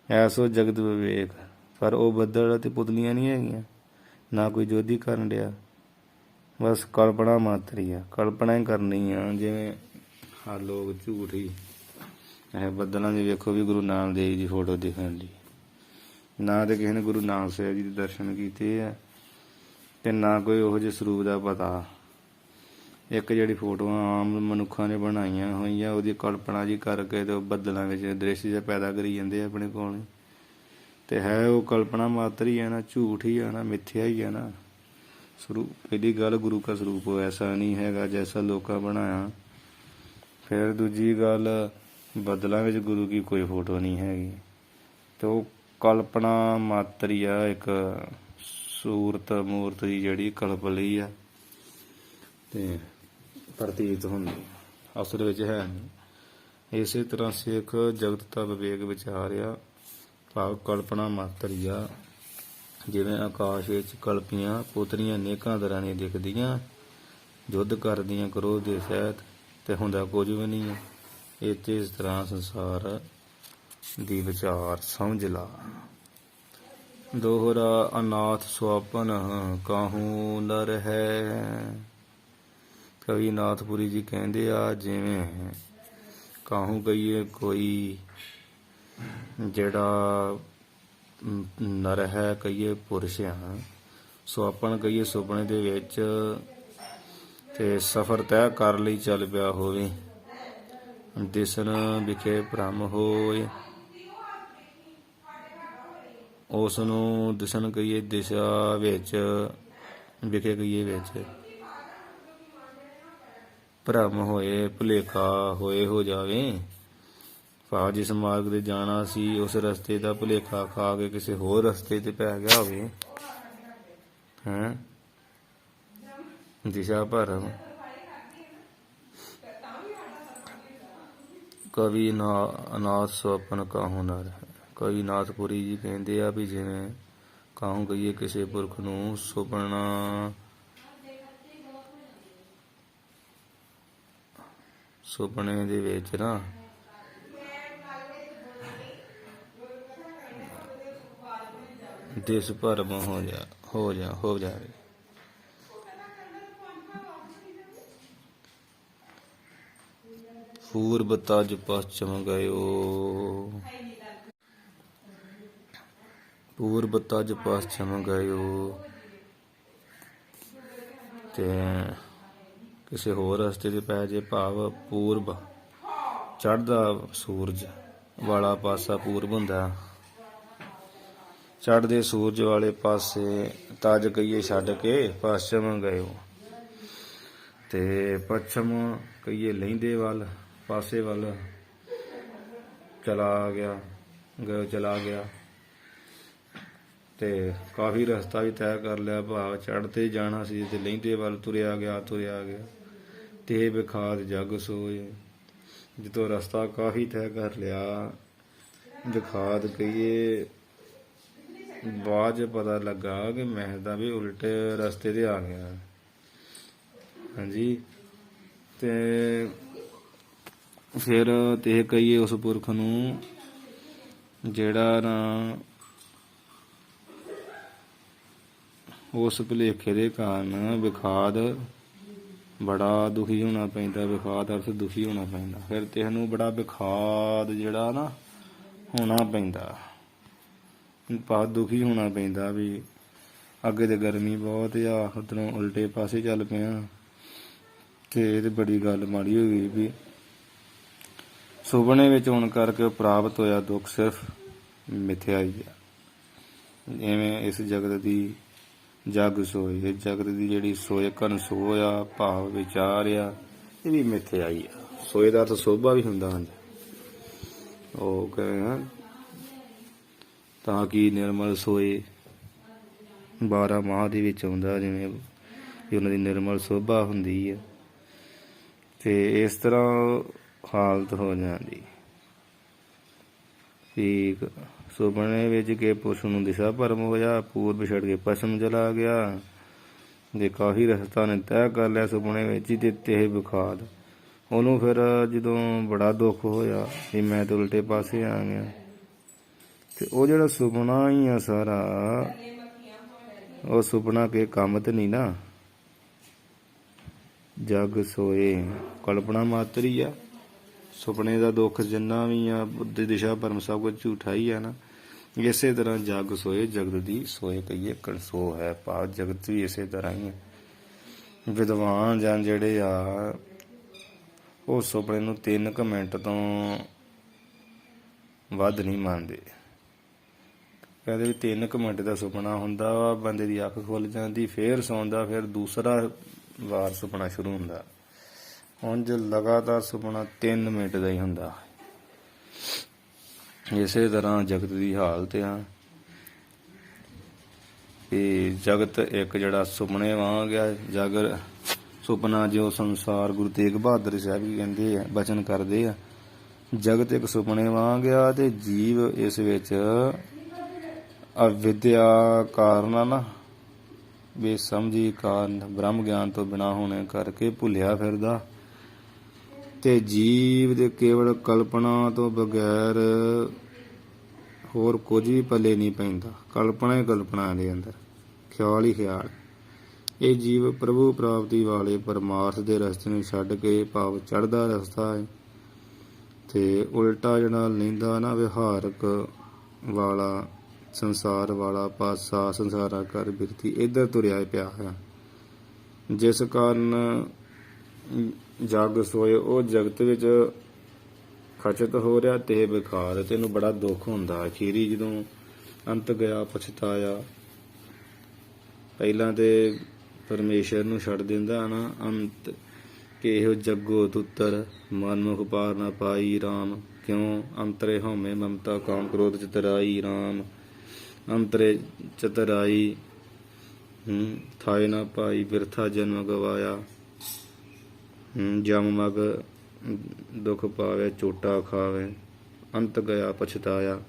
ਐਸੋ ਜਗਤ ਵਿਵੇਕ। ਪਰ ਉਹ ਬੱਦਲ ਅਤੇ ਪੁਤਲੀਆਂ ਨਹੀਂ ਹੈਗੀਆਂ, ਨਾ ਕੋਈ ਯੁੱਧ ਹੀ ਕਰਨ ਡਿਆ, ਬਸ ਕਲਪਨਾ ਮਾਤਰ ਹੀ ਆ, ਕਲਪਨਾ ਹੀ ਕਰਨੀ ਆ। ਜਿਵੇਂ ਹਰ ਲੋਕ ਝੂਠ ਹੀ ਇਹ ਬੱਦਲਾਂ 'ਚ ਵੇਖੋ ਵੀ ਗੁਰੂ ਨਾਨਕ ਦੇਵ ਜੀ ਫੋਟੋ ਦਿਖਣ ਦੀ, ਨਾ ਤਾਂ ਕਿਸੇ ਨੇ ਗੁਰੂ ਨਾਨਕ ਸਾਹਿਬ ਜੀ ਦੇ ਦਰਸ਼ਨ ਕੀਤੇ ਆ ਤੇ ਨਾ ਕੋਈ ਉਹੋ ਜਿਹੇ ਸਰੂਪ ਦਾ ਪਤਾ। ਇੱਕ ਜਿਹੜੀ ਫੋਟੋਆਂ ਆਮ ਮਨੁੱਖਾਂ ਨੇ ਬਣਾਈਆਂ ਹੋਈਆਂ ਉਹਦੀ ਕਲਪਨਾ ਜੀ ਕਰਕੇ ਤੇ ਉਹ ਬੱਦਲਾਂ ਵਿੱਚ ਦ੍ਰਿਸ਼ ਜਿਹਾ ਪੈਦਾ ਕਰੀ ਜਾਂਦੇ ਆਪਣੇ ਕੋਲ, ਤੇ ਹੈ ਉਹ ਕਲਪਨਾ ਮਾਤਰ ਹੀ ਆ ਨਾ, ਝੂਠ ਹੀ ਆ ਨਾ, ਮਿੱਥਿਆ ਹੀ ਆ ਨਾ। ਸਰੂਪ ਪਹਿਲੀ ਗੱਲ, ਗੁਰੂ ਕਾ ਸਰੂਪ ਐਸਾ ਨਹੀਂ ਹੈਗਾ ਜੈਸਾ ਲੋਕਾਂ ਬਣਾਇਆ। ਫਿਰ ਦੂਜੀ ਗੱਲ, ਬੱਦਲਾਂ ਵਿੱਚ ਗੁਰੂ ਕੀ ਕੋਈ ਫੋਟੋ ਨਹੀਂ ਹੈਗੀ, ਤੇ ਉਹ ਕਲਪਨਾ ਮਾਤਰ ਹੀ ਆ, ਇੱਕ ਸੂਰਤ ਮੂਰਤ ਦੀ ਜਿਹੜੀ ਕਲਪ ਲਈ ਆ ਤੇ ਪ੍ਰਤੀਤ ਹੁੰਦੀ, ਅਸਲ ਵਿੱਚ ਹੈ ਨਹੀਂ। ਇਸੇ ਤਰ੍ਹਾਂ ਸਿੱਖ ਜਗਤ ਦਾ ਵਿਵੇਕ ਵਿਚਾਰਿਆ ਭਾਵ ਕਲਪਨਾ ਮਾਤਰ ਹੀ ਆ। ਜਿਵੇਂ ਆਕਾਸ਼ ਵਿੱਚ ਕਲਪੀਆਂ ਪੁੱਤਰੀਆਂ ਅਨੇਕਾਂ ਤਰ੍ਹਾਂ ਦੀਆਂ ਦਿਖਦੀਆਂ, ਯੁੱਧ ਕਰਦੀਆਂ ਕਰੋਧ ਦੇ ਸਹਿਤ, ਤੇ ਹੁੰਦਾ ਕੁਝ ਵੀ ਨਹੀਂ ਹੈ। ਇਸ ਤਰ੍ਹਾਂ ਸੰਸਾਰ ਦੀ ਵਿਚਾਰ ਸਮਝ ਲਾ। ਦੋਹਰਾ ਅਨਾਥ ਸੁਆਪਨ ਕਾਹੂ ਨਰ ਹੈ। ਕਵੀ ਨਾਥਪੁਰੀ ਜੀ ਕਹਿੰਦੇ ਆ, ਜਿਵੇਂ ਕਾਹੂ ਕਹੀਏ ਕੋਈ ਜਿਹੜਾ ਨਰ ਹੈ, ਕਹੀਏ ਪੁਰਸ਼ ਆ, ਸੁਆਪਨ ਕਹੀਏ ਸੁਪਨੇ ਦੇ ਵਿੱਚ, ਤੇ ਸਫ਼ਰ ਤੈਅ ਕਰ ਲਈ ਚੱਲ ਪਿਆ ਹੋਵੇ, ਦਿਸਣ ਵਿਖੇ ਭ੍ਰਮ ਹੋਏ, ਉਸ ਨੂੰ ਦਿਸਣ ਕਹੀਏ ਦਿਸ਼ਾ ਵਿੱਚ, ਵਿਖੇ ਕਹੀਏ ਵਿੱਚ, ਭਰਮ ਹੋਏ ਭੁਲੇਖਾ ਹੋਏ ਹੋ ਜਾਵੇ। ਭਾਵ ਜਿਸ ਮਾਰਗ ਤੇ ਜਾਣਾ ਸੀ ਉਸ ਰਸਤੇ ਦਾ ਭੁਲੇਖਾ ਖਾ ਕੇ ਕਿਸੇ ਹੋਰ ਰਸਤੇ ਤੇ ਪੈ ਗਿਆ ਹੋਵੇ, ਹੈਂ ਦਿਸ਼ਾ ਭਰਮ। ਕਵੀ ਅਨਾਥ ਸੁਆਪਨ ਕਾਹੂ ਨਰ ਹੈ। ਕਵੀ ਨਾਥਪੁਰੀ ਜੀ ਕਹਿੰਦੇ ਆ ਵੀ ਜਿਵੇਂ ਕਾਹੂ ਕਹੀਏ ਕਿਸੇ ਪੁਰਖ ਨੂੰ ਸੁਪਨੇ ਦੇ ਵਿੱਚ ਨਾ ਦਿਸ ਭਰਮ ਹੋ ਜਾਵੇ। ਪੂਰਬ ਤਜ ਪਛਮ ਗਇਓ, ਪੂਰਬ ਤਜ ਪਛਮ ਗਇਓ, ਤੇ ਕਿਸੇ ਹੋਰ ਰਸਤੇ ਤੇ ਪੈ ਜੇ। ਭਾਵ ਪੂਰਬ ਚੜ੍ਹਦਾ ਸੂਰਜ ਵਾਲਾ ਪਾਸਾ ਪੂਰਬ ਹੁੰਦਾ, ਚੜ੍ਹਦੇ ਸੂਰਜ ਵਾਲੇ ਪਾਸੇ ਤਜ ਕਹੀਏ ਛੱਡ ਕੇ ਪਛਮ ਗਇਓ, ਤੇ ਪੱਛਮ ਕਹੀਏ ਲਹਿੰਦੇ ਵੱਲ ਪਾਸੇ ਵੱਲ ਚਲਾ ਗਿਆ, ਤੇ ਕਾਫੀ ਰਸਤਾ ਵੀ ਤੈਅ ਕਰ ਲਿਆ। ਭਾਵ ਚੜ੍ਹਦੇ ਜਾਣਾ ਸੀ ਤੇ ਲਹਿੰਦੇ ਵੱਲ ਤੁਰਿਆ ਗਿਆ, ਤੇ ਵਿਖਾਦ ਜਗ ਸੋਏ। ਜਦੋਂ ਰਸਤਾ ਕਾਫੀ ਤੈਅ ਕਰ ਲਿਆ, ਵਿਖਾਦ ਕਹੀਏ ਬਾਅਦ 'ਚ ਪਤਾ ਲੱਗਾ ਕਿ ਮੈਂ ਤਾਂ ਵੀ ਉਲਟੇ ਰਸਤੇ ਤੇ ਆ ਗਿਆ। ਹਾਂਜੀ, ਤੇ ਫਿਰ ਤੇ ਕਹੀਏ ਉਸ ਪੁਰਖ ਨੂੰ ਜਿਹੜਾ ਨਾ ਉਸ ਭੁਲੇਖੇ ਦੇ ਕਾਰਨ ਵਿਖਾਦ ਬੜਾ ਦੁਖੀ ਹੋਣਾ ਪੈਂਦਾ। ਵਿਖਾਦ ਅਰਥ ਦੁਖੀ ਹੋਣਾ ਪੈਂਦਾ। ਫਿਰ ਤੈਨੂੰ ਬੜਾ ਵਿਖਾਦ ਜਿਹੜਾ ਨਾ ਹੋਣਾ ਪੈਂਦਾ, ਬਹੁਤ ਦੁਖੀ ਹੋਣਾ ਪੈਂਦਾ ਵੀ ਅੱਗੇ ਤੇ ਗਰਮੀ ਬਹੁਤ ਆ, ਉੱਧਰੋਂ ਉਲਟੇ ਪਾਸੇ ਚੱਲ ਪਿਆ, ਤੇ ਇਹ ਤੇ ਬੜੀ ਗੱਲ ਮਾੜੀ ਹੋ ਗਈ ਵੀ ਸੁਪਨੇ ਵਿੱਚ ਹੋਣ ਕਰਕੇ ਪ੍ਰਾਪਤ ਹੋਇਆ ਦੁੱਖ ਸਿਰਫ ਮਿਥਿਆ ਹੀ ਆ। ਇਵੇਂ ਇਸ ਜਗਤ ਦੀ ਜਗ ਸੋਏ, ਇਹ ਜਗਤ ਦੀ ਜਿਹੜੀ ਸੋਏ ਘਨ ਸੋਇਆ ਭਾਵ ਵਿਚਾਰ ਆ, ਇਹ ਵੀ ਮਿਥਿਆ ਹੀ ਆ। ਸੋਏ ਦਾ ਅਰਥ ਸੋਭਾ ਵੀ ਹੁੰਦਾ ਹਨ। ਉਹ ਕਹਿੰਦੇ ਤਾਂ ਕਿ ਨਿਰਮਲ ਸੋਏ 12 ਮਾਹ ਦੇ ਵਿੱਚ ਆਉਂਦਾ, ਜਿਵੇਂ ਵੀ ਉਹਨਾਂ ਦੀ ਨਿਰਮਲ ਸੋਭਾ ਹੁੰਦੀ ਹੈ, ਤੇ ਇਸ ਤਰ੍ਹਾਂ ਹਾਲਤ ਹੋ ਜਾਂਦੀ। ਵੀ ਸੁਪਨੇ ਵਿੱਚ ਕਿ ਪੁਰਸ਼ ਨੂੰ ਦਿਸ਼ਾ ਭਰਮ ਹੋਇਆ, ਪੂਰਬ ਛੱਡ ਕੇ ਪੱਛਮ ਚਲਾ ਗਿਆ। ਜੇ ਕਾਫੀ ਰਸਤਾ ਨੇ ਤੈਅ ਕਰ ਲਿਆ ਸੁਪਨੇ ਵਿੱਚ ਹੀ, ਤੇ ਇਹ ਵਿਖਾਦ ਉਹਨੂੰ ਫਿਰ ਜਦੋਂ ਬੜਾ ਦੁੱਖ ਹੋਇਆ ਵੀ ਮੈਂ ਤਾਂ ਉਲਟੇ ਪਾਸੇ ਆ ਗਿਆ, ਤੇ ਉਹ ਜਿਹੜਾ ਸੁਪਨਾ ਹੀ ਆ ਸਾਰਾ, ਉਹ ਸੁਪਨਾ ਕੇ ਕੰਮ ਤੇ ਨਹੀਂ ਨਾ। ਜਗ ਸੋਏ ਕਲਪਨਾ ਮਾਤਰ ਹੀ ਆ। ਸੁਪਨੇ ਦਾ ਦੁੱਖ ਜਿੰਨਾ ਵੀ ਆ, ਬੁੱਧੀ ਦਿਸ਼ਾ ਭਰਮ ਸਭ ਕੁਝ ਝੂਠਾ ਹੀ ਆ ਨਾ। ਇਸੇ ਤਰ੍ਹਾਂ ਜਗ ਸੋਏ ਜਗਤ ਦੀ ਸੋਏ ਕਹੀਏ ਕਣਸੋ ਹੈ, ਭਾਵ ਜਗਤ ਵੀ ਇਸੇ ਤਰ੍ਹਾਂ ਹੀ ਹੈ। ਵਿਦਵਾਨ ਜਨ ਜਿਹੜੇ ਆ ਉਹ ਸੁਪਨੇ ਨੂੰ 3 ਕੁ ਮਿੰਟ ਤੋਂ ਵੱਧ ਨਹੀਂ ਮੰਨਦੇ। ਕਹਿੰਦੇ ਵੀ 3 ਕੁ ਮਿੰਟ ਦਾ ਸੁਪਨਾ ਹੁੰਦਾ ਵਾ, ਬੰਦੇ ਦੀ ਅੱਖ ਖੁੱਲ ਜਾਂਦੀ, ਫੇਰ ਸੌਂਦਾ, ਫਿਰ ਦੂਸਰਾ ਵਾਰ ਸੁਪਨਾ ਸ਼ੁਰੂ ਹੁੰਦਾ। ਉਂਝ ਲਗਾਤਾਰ ਸੁਪਨਾ 3 ਮਿੰਟ ਦਾ ਹੀ ਹੁੰਦਾ। ਇਸੇ ਤਰ੍ਹਾਂ ਜਗਤ ਦੀ ਹਾਲਤ ਆ ਕਿ ਜਗਤ ਇੱਕ ਜਿਹੜਾ ਸੁਪਨੇ ਵਾਂਗ ਆ। ਜਾਗਰ ਸੁਪਨਾ ਜੋ ਸੰਸਾਰ, ਗੁਰੂ ਤੇਗ ਬਹਾਦਰ ਸਾਹਿਬ ਵੀ ਕਹਿੰਦੇ ਆ, ਬਚਨ ਕਰਦੇ ਆ, ਜਗਤ ਇੱਕ ਸੁਪਨੇ ਵਾਂਗ ਆ ਤੇ ਜੀਵ ਇਸ ਵਿੱਚ ਅਵਿਦਿਆ ਕਾਰਨ ਆ ਨਾ, ਬੇਸਮਝੀ ਕਾਰਨ, ਬ੍ਰਹਮ ਗਿਆਨ ਤੋਂ ਬਿਨਾਂ ਹੋਣੇ ਕਰਕੇ ਭੁੱਲਿਆ ਫਿਰਦਾ। ਤੇ ਜੀਵ ਦੇ ਕੇਵਲ ਕਲਪਨਾ ਤੋਂ ਬਗੈਰ ਹੋਰ ਕੁਝ ਵੀ ਪੱਲੇ ਨਹੀਂ ਪੈਂਦਾ। ਕਲਪਨਾ ਹੀ ਕਲਪਨਾ ਦੇ ਅੰਦਰ, ਖਿਆਲ ਹੀ ਖਿਆਲ। ਇਹ ਜੀਵ ਪ੍ਰਭੂ ਪ੍ਰਾਪਤੀ ਵਾਲੇ ਪਰਮਾਰਥ ਦੇ ਰਸਤੇ ਨੂੰ ਛੱਡ ਕੇ, ਭਾਵ ਚੜ੍ਹਦਾ ਰਸਤਾ ਹੈ, ਤੇ ਉਲਟਾ ਜਿਹੜਾ ਲੈਂਦਾ ਨਾ ਵਿਹਾਰਕ ਵਾਲਾ, ਸੰਸਾਰ ਵਾਲਾ ਪਾਸਾ, ਸੰਸਾਰਾ ਕਰ ਬਿਰਤੀ, ਇੱਧਰ ਤੁਰਿਆ ਪਿਆ ਹੈ। ਜਿਸ ਕਾਰਨ ਜਗ ਸੋਏ ਉਹ ਜਗਤ ਵਿੱਚ ਖਚਤ ਹੋ ਰਿਹਾ, ਤੇ ਵਿਖਾਰ, ਤੈਨੂੰ ਬੜਾ ਦੁੱਖ ਹੁੰਦਾ। ਅਖੀਰੀ ਜਦੋਂ ਅੰਤ ਗਿਆ ਪਛਤਾਇਆ। ਪਹਿਲਾਂ ਤੇ ਪਰਮੇਸ਼ਰ ਨੂੰ ਛੱਡ ਦਿੰਦਾ ਨਾ ਅੰਤ, ਕਿ ਇਹੋ ਜੱਗੋ ਤੁੱਤਰ ਮਨ ਮੁਖ ਪਾਰ ਨਾ ਪਾਈ ਰਾਮ, ਕਿਉਂ ਅੰਤਰੇ ਹਉਮੈ ਮਮਤਾ ਕਾਮ ਕ੍ਰੋਧ ਚਤਰਾਈ ਰਾਮ, ਅੰਤਰੇ ਚਤਰਾਈ ਥਾਏ ਨਾ ਪਾਈ, ਬਿਰਥਾ ਜਨਮ ਗਵਾਇਆ, ਜਮ ਮਗ ਦੁੱਖ ਪਾਵੇ, ਚੋਟਾ ਖਾਵੇ, ਅੰਤ ਗਿਆ ਪਛਤਾਇਆ।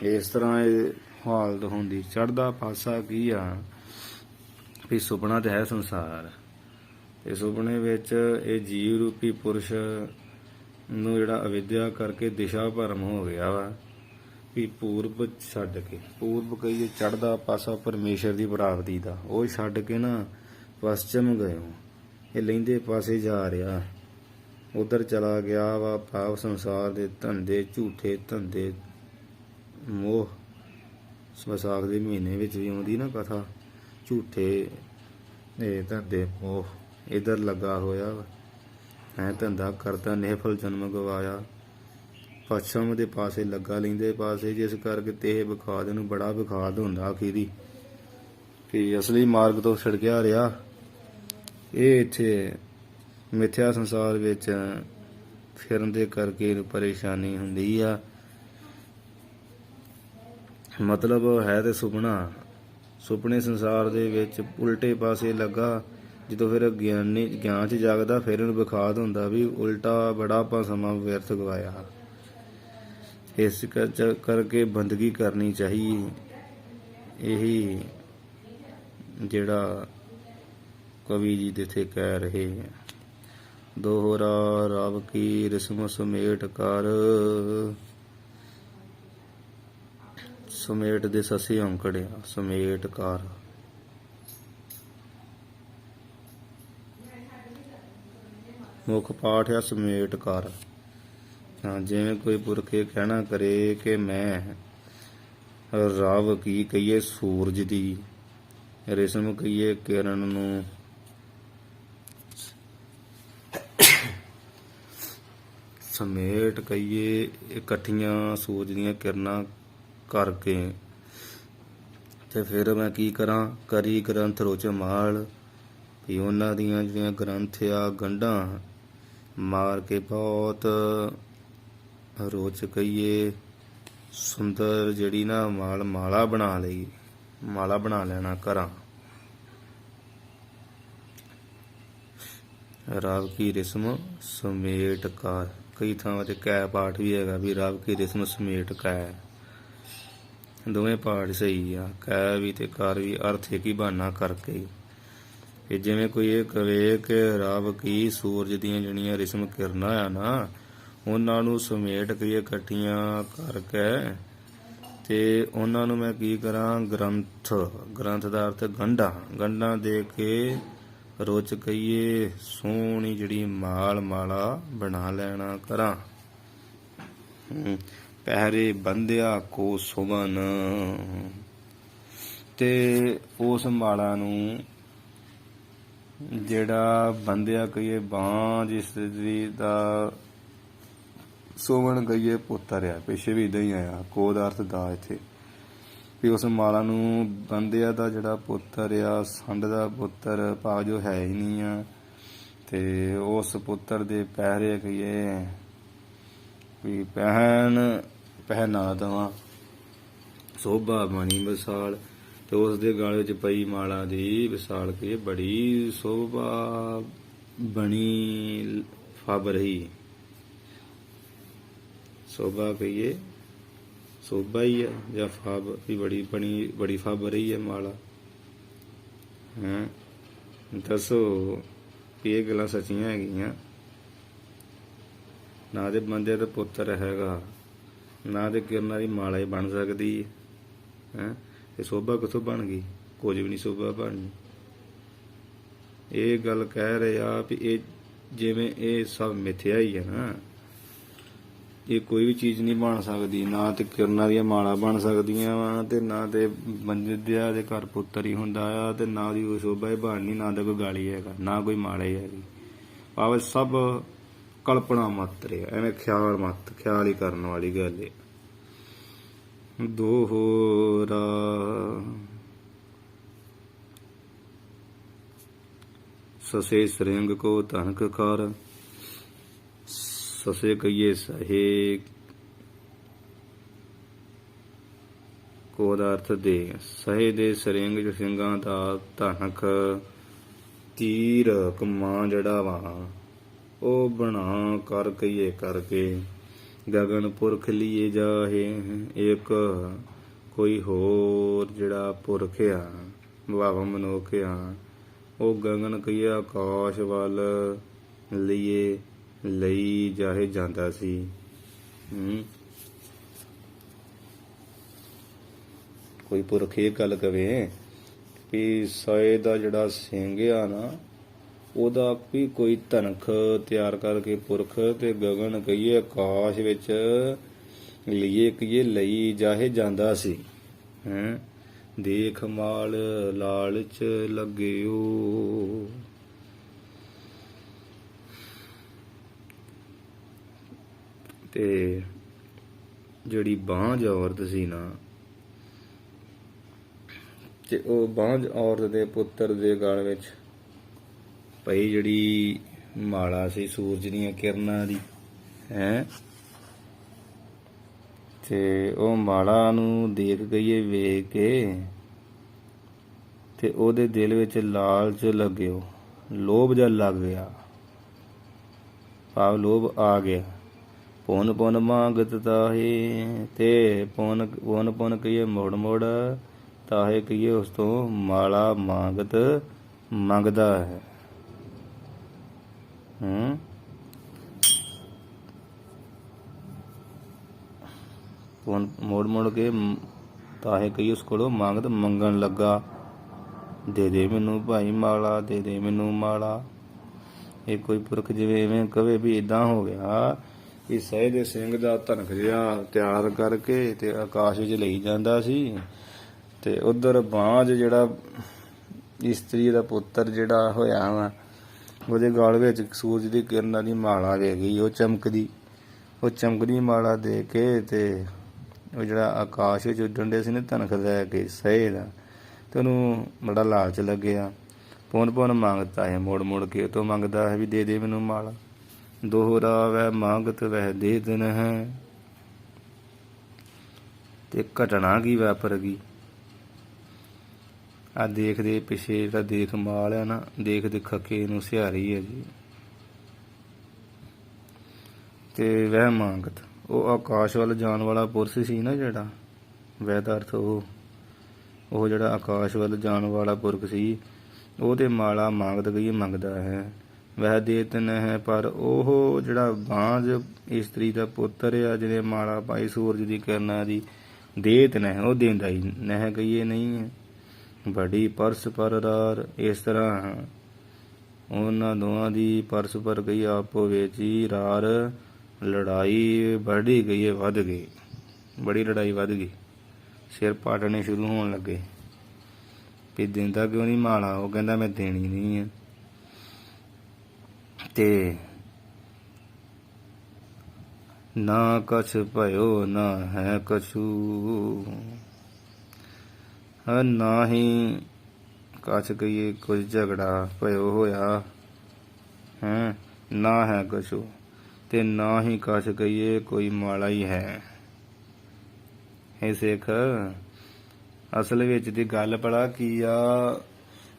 ਇਸ ਤਰ੍ਹਾਂ ਇਹ ਹਾਲਤ ਹੁੰਦੀ। ਚੜ੍ਹਦਾ ਪਾਸਾ ਕੀ ਆ ਵੀ ਸੁਪਨਾ ਤੇ ਹੈ ਸੰਸਾਰ, ਤੇ ਸੁਪਨੇ ਵਿੱਚ ਇਹ ਜੀਵ ਰੂਪੀ ਪੁਰਸ਼ ਨੂੰ ਜਿਹੜਾ ਅਵਿਦਿਆ ਕਰਕੇ ਦਿਸ਼ਾ ਭਰਮ ਹੋ ਗਿਆ ਵਾ, ਵੀ ਪੂਰਬ ਛੱਡ ਕੇ, ਪੂਰਬ ਕਹੀਏ ਚੜ੍ਹਦਾ ਪਾਸਾ ਪਰਮੇਸ਼ਰ ਦੀ ਪ੍ਰਾਪਤੀ ਦਾ, ਉਹ ਛੱਡ ਕੇ ਨਾ ਪশ্ਚਿਮ ਗਏ। ਇਹ ਲਹਿੰਦੇ ਪਾਸੇ ਜਾ ਰਿਹਾ, ਉਧਰ ਚਲਾ ਗਿਆ ਵਾ, ਭਾਵ ਸੰਸਾਰ ਦੇ ਧੰਦੇ, ਝੂਠੇ ਧੰਦੇ, ਮੋਹ। ਵਿਸਾਖ ਦੇ ਮਹੀਨੇ ਵਿੱਚ ਵੀ ਆਉਂਦੀ ਨਾ ਕਥਾ, ਝੂਠੇ ਇਹ ਧੰਦੇ ਮੋਹ ਇੱਧਰ ਲੱਗਾ ਹੋਇਆ ਵਾ, ਹੈ ਧੰਦਾ ਕਰਦਾ ਨਿਹਫਲ ਜਨਮ ਗਵਾਇਆ। ਪੱਛਮ ਦੇ ਪਾਸੇ ਲੱਗਾ, ਲੈਂਦੇ ਪਾਸੇ, ਜਿਸ ਕਰਕੇ ਤੇ ਇਹ ਵਿਖਾਦ ਨੂੰ ਬੜਾ ਵਿਖਾਦ ਹੁੰਦਾ ਅਖੀਰੀ, ਕਿ ਅਸਲੀ ਮਾਰਗ ਤੋਂ ਛਿੜਕਿਆ ਰਿਹਾ। ਇਹ ਇੱਥੇ ਮਿਥਿਆ ਸੰਸਾਰ ਵਿੱਚ ਫਿਰਨ ਦੇ ਕਰਕੇ ਇਹਨੂੰ ਪਰੇਸ਼ਾਨੀ ਹੁੰਦੀ ਆ। ਮਤਲਬ ਹੈ ਤੇ ਸੁਪਨਾ, ਸੁਪਨੇ ਸੰਸਾਰ ਦੇ ਵਿੱਚ ਉਲਟੇ ਪਾਸੇ ਲੱਗਾ। ਜਦੋਂ ਫਿਰ ਗਿਆਨ 'ਚ ਜਾਗਦਾ, ਫਿਰ ਇਹਨੂੰ ਵਿਖਾਦ ਹੁੰਦਾ ਵੀ ਉਲਟਾ ਬੜਾ ਆਪਾਂ ਸਮਾਂ ਵਿਅਰਥ ਗਵਾਇਆ। ਇਸ ਕਰਕੇ ਬੰਦਗੀ ਕਰਨੀ ਚਾਹੀਏ। ਇਹੀ ਜਿਹੜਾ ਕਵੀ ਜੀ ਇੱਥੇ ਕਹਿ ਰਹੇ ਹੈ, ਦੋਹਰਾ ਰਬ ਕੀ ਰਸਮ ਸਮੇਟ ਕਰ, ਸਮੇਟ ਦੇ ਸੱਸੇ ਔਂਕੜਿਆ, ਸਮੇਟ ਕਰ। ਮੁੱਖ ਪਾਠ ਆ ਸਮੇਟ ਕਰ। ਹਾਂ, ਜਿਵੇਂ ਕੋਈ ਪੁਰਖ ਇਹ ਕਹਿਣਾ ਕਰੇ ਕਿ ਮੈਂ ਰਬ ਕੀ ਕਹੀਏ ਸੂਰਜ ਦੀ, ਰੇਸ਼ਮ ਕਹੀਏ ਕਿਰਨ ਨੂੰ, ਸਮੇਟ ਕਹੀਏ ਇਕੱਠੀਆਂ ਸੂਰਜ ਦੀਆਂ ਕਿਰਨਾਂ ਕਰਕੇ, ਤੇ ਫਿਰ ਮੈਂ ਕੀ ਕਰਾਂ, ਕਰੀ ਗ੍ਰੰਥ ਰੋਚ ਮਾਲ, ਵੀ ਉਹਨਾਂ ਦੀਆਂ ਜਿਹੜੀਆਂ ਗ੍ਰੰਥ ਆ ਗੰਢਾਂ ਮਾਰ ਕੇ ਬਹੁਤ ਰੋਚ ਕਹੀਏ ਸੁੰਦਰ ਜਿਹੜੀ ਨਾ ਮਾਲਾ ਬਣਾ ਲਈ, ਮਾਲਾ ਬਣਾ ਲੈਣਾ ਘਰਾਂ। ਰਬ ਕੀ ਰਸਮ ਸਮੇਟ ਕਰ। ਕਈ ਥਾਵਾਂ ਤੇ ਕੈ ਪਾਠ ਵੀ ਹੈਗਾ ਵੀ ਰਬ ਕੀ ਰਿਸਮ ਸਮੇਟ ਕੈ, ਦੋਵੇਂ ਪਾਠ ਸਹੀ ਆ, ਕੈ ਵੀ ਤੇ ਕਰ ਵੀ, ਅਰਥ ਇੱਕ ਹੀ ਬਹਾਨਾ ਕਰਕੇ। ਕਿ ਜਿਵੇਂ ਕੋਈ ਇਹ ਕਵੇ ਕਿ ਰਬ ਕੀ ਸੂਰਜ ਦੀਆਂ ਜਿਹੜੀਆਂ ਰਿਸਮ ਕਿਰਨਾਂ ਆ ਨਾ, ਉਹਨਾਂ ਨੂੰ ਸਮੇਟ ਕੇ ਇਕੱਠੀਆਂ ਕਰਕੇ ਤੇ ਉਹਨਾਂ ਨੂੰ ਮੈਂ ਕੀ ਕਰਾਂ, ਗ੍ਰੰਥ ਦਾ ਅਰਥ ਗੰਢਾਂ ਦੇ ਕੇ ਰੁਚ ਕਹੀਏ ਸੋਹਣੀ ਜਿਹੜੀ ਮਾਲਾ ਬਣਾ ਲੈਣਾ ਕਰਾਂ। ਪਹਿਰੇ ਬੰਧਿਆ ਕੋ ਸੁਮਨ, ਤੇ ਉਸ ਮਾਲਾ ਨੂੰ ਜਿਹੜਾ ਬੰਧਿਆ ਕਹੀਏ ਬਾਂਝ ਇਸਤਰੀ ਦਾ, ਸੁਮਨ ਕਹੀਏ ਪੁੱਤਰ ਆ, ਪਿੱਛੇ ਵੀ ਇੱਦਾਂ ਹੀ ਆਇਆ, ਕੋ ਦਾ ਅਰਥ ਦਾ ਇੱਥੇ, ਵੀ ਉਸ ਮਾਲਾ ਨੂੰ ਬੰਧਿਆ ਦਾ ਜਿਹੜਾ ਪੁੱਤਰ ਆ, ਸੰਡ ਦਾ ਪੁੱਤਰ ਭਾਵ ਜੋ ਹੈ ਹੀ ਨਹੀਂ ਆ, ਤੇ ਉਸ ਪੁੱਤਰ ਦੇ ਪਹਿਰੇ ਕਹੀਏ ਵੀ ਪਹਿਨਾ ਦੇਵਾਂ, ਸੋਭਾ ਬਣੀ ਵਿਸਾਲ, ਤੇ ਉਸ ਦੇ ਗਲ ਵਿੱਚ ਪਈ ਮਾਲਾ ਦੀ ਵਿਸਾਲ ਕੇ ਬੜੀ ਸੋਭਾ ਬਣੀ ਫੱਬ ਰਹੀ। ਸੋਭਾ ਕਹੀਏ ਸੋਭਾ ਹੀ ਆ ਜਾਂ ਫੱਬ ਵੀ ਬੜੀ ਫੱਬ ਰਹੀ ਹੈ ਮਾਲਾ। ਦੱਸੋ ਵੀ ਇਹ ਗੱਲਾਂ ਸੱਚੀਆਂ ਹੈਗੀਆਂ? ਨਾ ਦੇ ਬੰਦੇ ਦਾ ਪੁੱਤਰ ਹੈਗਾ, ਨਾ ਦੇ ਕਿਰਨਾਂ ਦੀ ਮਾਲਾ ਹੀ ਬਣ ਸਕਦੀ ਹੈ। ਇਹ ਸੋਭਾ ਕਿੱਥੋਂ ਬਣ ਗਈ? ਕੁਝ ਵੀ ਨਹੀਂ ਸੋਭਾ ਬਣਨੀ। ਇਹ ਗੱਲ ਕਹਿ ਰਹੇ ਆ ਵੀ ਇਹ ਜਿਵੇਂ ਇਹ ਸਭ ਮਿਥਿਆ ਹੀ ਹੈ ਨਾ, ਇਹ ਕੋਈ ਵੀ ਚੀਜ਼ ਨਹੀਂ ਬਣ ਸਕਦੀ, ਨਾ ਤੇ ਕਿਰਨਾਂ ਦੀਆਂ ਮਾਲਾ ਬਣ ਸਕਦੀਆਂ ਵਾ, ਤੇ ਨਾ ਤੇ ਬੰਦਿਆ ਦੇ ਘਰ ਪੁੱਤਰ ਹੀ ਹੁੰਦਾ ਆ, ਤੇ ਨਾ ਦੀ ਕੋਈ ਸੋਭਾ ਹੀ ਬਣਨੀ, ਨਾ ਦਾ ਕੋਈ ਗਾਲੀ ਹੈਗਾ, ਨਾ ਕੋਈ ਮਾਲਾ ਹੀ ਹੈਗੀ। ਭਾਵੇਂ ਸਭ ਕਲਪਨਾ ਮਾਤਰ ਹੈ, ਐਵੇਂ ਖਿਆਲ ਹੀ ਕਰਨ ਵਾਲੀ ਗੱਲ ਹੈ। ਦੋਹਰਾ ਸਸੇ ਸਰੰਗ ਕੋ ਧਨਕ ਕਰ, ਸਸੇ ਕਹੀਏ ਸਹੇ ਕੋ ਦਾ ਅਰਥ ਦੇ, ਸਹੇ ਦੇ ਸਰੰਗ ਸਿੰਘਾਂ ਦਾ ਧਨਕ ਤੀਰ ਕਮਾਂ ਜਿਹੜਾ ਵਾ ਉਹ ਬਣਾ ਕਰ ਕਹੀਏ ਕਰਕੇ, ਗਗਨ ਪੁਰਖ ਲੀਏ ਜਾਹੇ, ਇੱਕ ਕੋਈ ਹੋਰ ਜਿਹੜਾ ਪੁਰਖ ਆ ਭਾਵ ਮਨੁੱਖ ਆ, ਉਹ ਗਗਨ ਕਹੀਏ ਆਕਾਸ਼ ਵੱਲ ਲਈ ਜਾਹੇ ਜਾਂਦਾ ਸੀ। ਕੋਈ ਪੁਰਖ ਇਹ ਗੱਲ ਕਵੇ ਵੀ ਸਏ ਦਾ ਜਿਹੜਾ ਸਿੰਘ ਆ ਨਾ, ਉਹਦਾ ਵੀ ਕੋਈ ਧਨਖ ਤਿਆਰ ਕਰਕੇ ਪੁਰਖ ਤੇ ਗਗਨ ਕਹੀਏ ਆਕਾਸ਼ ਵਿੱਚ ਲਈ ਜਾਹੇ ਜਾਂਦਾ ਸੀ। ਦੇਖ ਮਾਲ ਲਾਲਚ ਲੱਗਿਓ, ਤੇ ਜਿਹੜੀ ਬਾਂਝ ਔਰਤ ਸੀ ਨਾ, ਤੇ ਉਹ ਬਾਂਝ ਔਰਤ ਦੇ ਪੁੱਤਰ ਦੇ ਗਲ ਵਿੱਚ ਪਈ ਜਿਹੜੀ ਮਾਲਾ ਸੀ ਸੂਰਜ ਦੀਆਂ ਕਿਰਨਾਂ ਦੀ ਤੇ ਉਹ ਮਾਲਾ ਨੂੰ ਦੇਖ ਗਈਏ ਵੇਖ ਕੇ, ਤੇ ਉਹਦੇ ਦਿਲ ਵਿੱਚ ਲਾਲਚ ਲੱਗਿਓ, ਲੋਭ ਜਿਹਾ ਲੱਗ ਗਿਆ, ਭਾਵ ਲੋਭ ਆ ਗਿਆ। ਪੁੰਨ ਮੰਗਤ ਤਾਹੇ, ਤੇ ਪੁੰਨ ਕਹੀਏ ਮੁੜ ਤਾਹੇ ਕਹੀਏ ਉਸ ਤੋਂ ਮਾਲਾ ਮੰਗਦਾ ਹੈ। ਮੁੜ ਕੇ ਤਾਹੇ ਕਹੀਏ ਉਸ ਕੋਲੋਂ ਮੰਗਣ ਲੱਗਾ, ਦੇ ਮੈਨੂੰ ਭਾਈ ਮਾਲਾ, ਦੇ ਮੈਨੂੰ ਮਾਲਾ। ਇਹ ਕੋਈ ਪੁਰਖ ਜਿਵੇਂ ਐਵੇਂ ਕਵੇ ਵੀ ਏਦਾਂ ਹੋ ਗਿਆ ਕਿ ਸਹਿ ਦੇ ਸਿੰਘ ਦਾ ਧਨਕ ਜਿਹਾ ਤਿਆਰ ਕਰਕੇ ਤੇ ਆਕਾਸ਼ ਵਿੱਚ ਲਈ ਜਾਂਦਾ ਸੀ, ਤੇ ਉਧਰ ਬਾਂਝ ਜਿਹੜਾ ਇਸਤਰੀ ਦਾ ਪੁੱਤਰ ਜਿਹੜਾ ਹੋਇਆ ਵਾ, ਉਹਦੇ ਗਲ ਵਿੱਚ ਸੂਰਜ ਦੀ ਕਿਰਨਾਂ ਦੀ ਮਾਲਾ ਦੇ ਗਈ, ਉਹ ਚਮਕਦੀ ਮਾਲਾ ਦੇ ਕੇ, ਤੇ ਉਹ ਜਿਹੜਾ ਆਕਾਸ਼ ਵਿੱਚ ਉੱਡਣ ਦੇ ਸੀ ਨਾ ਧਨਕ ਲੈ ਕੇ ਸਹੇ ਦਾ, ਤੇ ਉਹਨੂੰ ਬੜਾ ਲਾਲਚ ਲੱਗਿਆ। ਪੁੰਨ ਮੰਗਤਾ ਹੈ, ਮੁੜ ਕੇ ਤੋਂ ਮੰਗਦਾ ਹੈ ਵੀ ਦੇ ਮੈਨੂੰ ਮਾਲਾ। ਦੋਹਰਾ ਵੈ ਮੰਗਤ ਵਹਿ ਦੇ ਦਿਨ ਹੈ, ਤੇ ਘਟਨਾ ਕੀ ਵਾਪਰ ਗਈ। ਆ ਦੇਖਦੇ ਪਿੱਛੇ ਜਿਹੜਾ ਦੇਖ ਮਾਲ ਆ ਨਾ, ਦੇਖ ਖੱਕੇ ਨੂੰ ਸਿਹਾਰੀ ਹੈ ਜੀ। ਤੇ ਵਹਿ ਮੰਗਤ, ਉਹ ਆਕਾਸ਼ ਵੱਲ ਜਾਣ ਵਾਲਾ ਪੁਰਸ਼ ਸੀ ਨਾ ਜਿਹੜਾ, ਵਹਿ ਦਾ ਅਰਥ ਉਹ ਜਿਹੜਾ ਆਕਾਸ਼ ਵੱਲ ਜਾਣ ਵਾਲਾ ਪੁਰਖ ਸੀ, ਉਹ ਤੇ ਮਾਲਾ ਮੰਗਤ ਗਈ ਮੰਗਦਾ ਹੈ। ਵਹਿ ਦੇ ਤਨ ਹੈ, ਪਰ ਉਹ ਜਿਹੜਾ ਬਾਂਝ ਇਸਤਰੀ ਦਾ ਪੁੱਤਰ ਆ ਜਿਹਨੇ ਮਾਲਾ ਪਾਈ ਸੂਰਜ ਦੀ ਕਿਰਨਾਂ ਦੀ, ਦੇ ਤਨ ਹੈ, ਉਹ ਦਿੰਦਾ ਹੀ ਨਹਿ ਕਹੀਏ ਨਹੀਂ ਹੈ। ਬੜੀ ਪਰਸਪਰ ਇਸ ਤਰ੍ਹਾਂ ਉਹਨਾਂ ਦੋਵਾਂ ਦੀ ਪਰਸਪਰ ਗਈ ਆਪੋ ਵਿੱਚ ਹੀ ਰਾਰ ਲੜਾਈ बढ़ी ਗਈ, ਵੱਧ ਗਈ, ਬੜੀ ਲੜਾਈ ਵੱਧ ਗਈ। ਸਿਰ ਪਾਟਣੇ ਸ਼ੁਰੂ ਹੋਣ ਲੱਗੇ ਵੀ ਦਿੰਦਾ ਕਿਉਂ ਨਹੀਂ ਮਾਲਾ, ਉਹ ਕਹਿੰਦਾ ਮੈਂ ਦੇਣੀ ਨਹੀਂ ਹੈ। ਤੇ ਨਾ ਕਛ ਭਇਓ ਨਾ ਹੈ ਕਛੂ, ਨਾ ਹੀ ਕਛ ਕਹੀਏ ਕੁਝ ਝਗੜਾ ਭਇਓ ਹੋਇਆ ਹੈ, ਨਾ ਹੈ ਕਛੂ, ਤੇ ਨਾ ਹੀ ਕਛ ਕਹੀਏ ਕੋਈ ਮਾਲਾ ਹੀ ਹੈ। ਇਹ ਸਿੱਖ ਅਸਲ ਵਿੱਚ ਦੀ ਗੱਲ ਭਲਾ ਕੀ ਆ,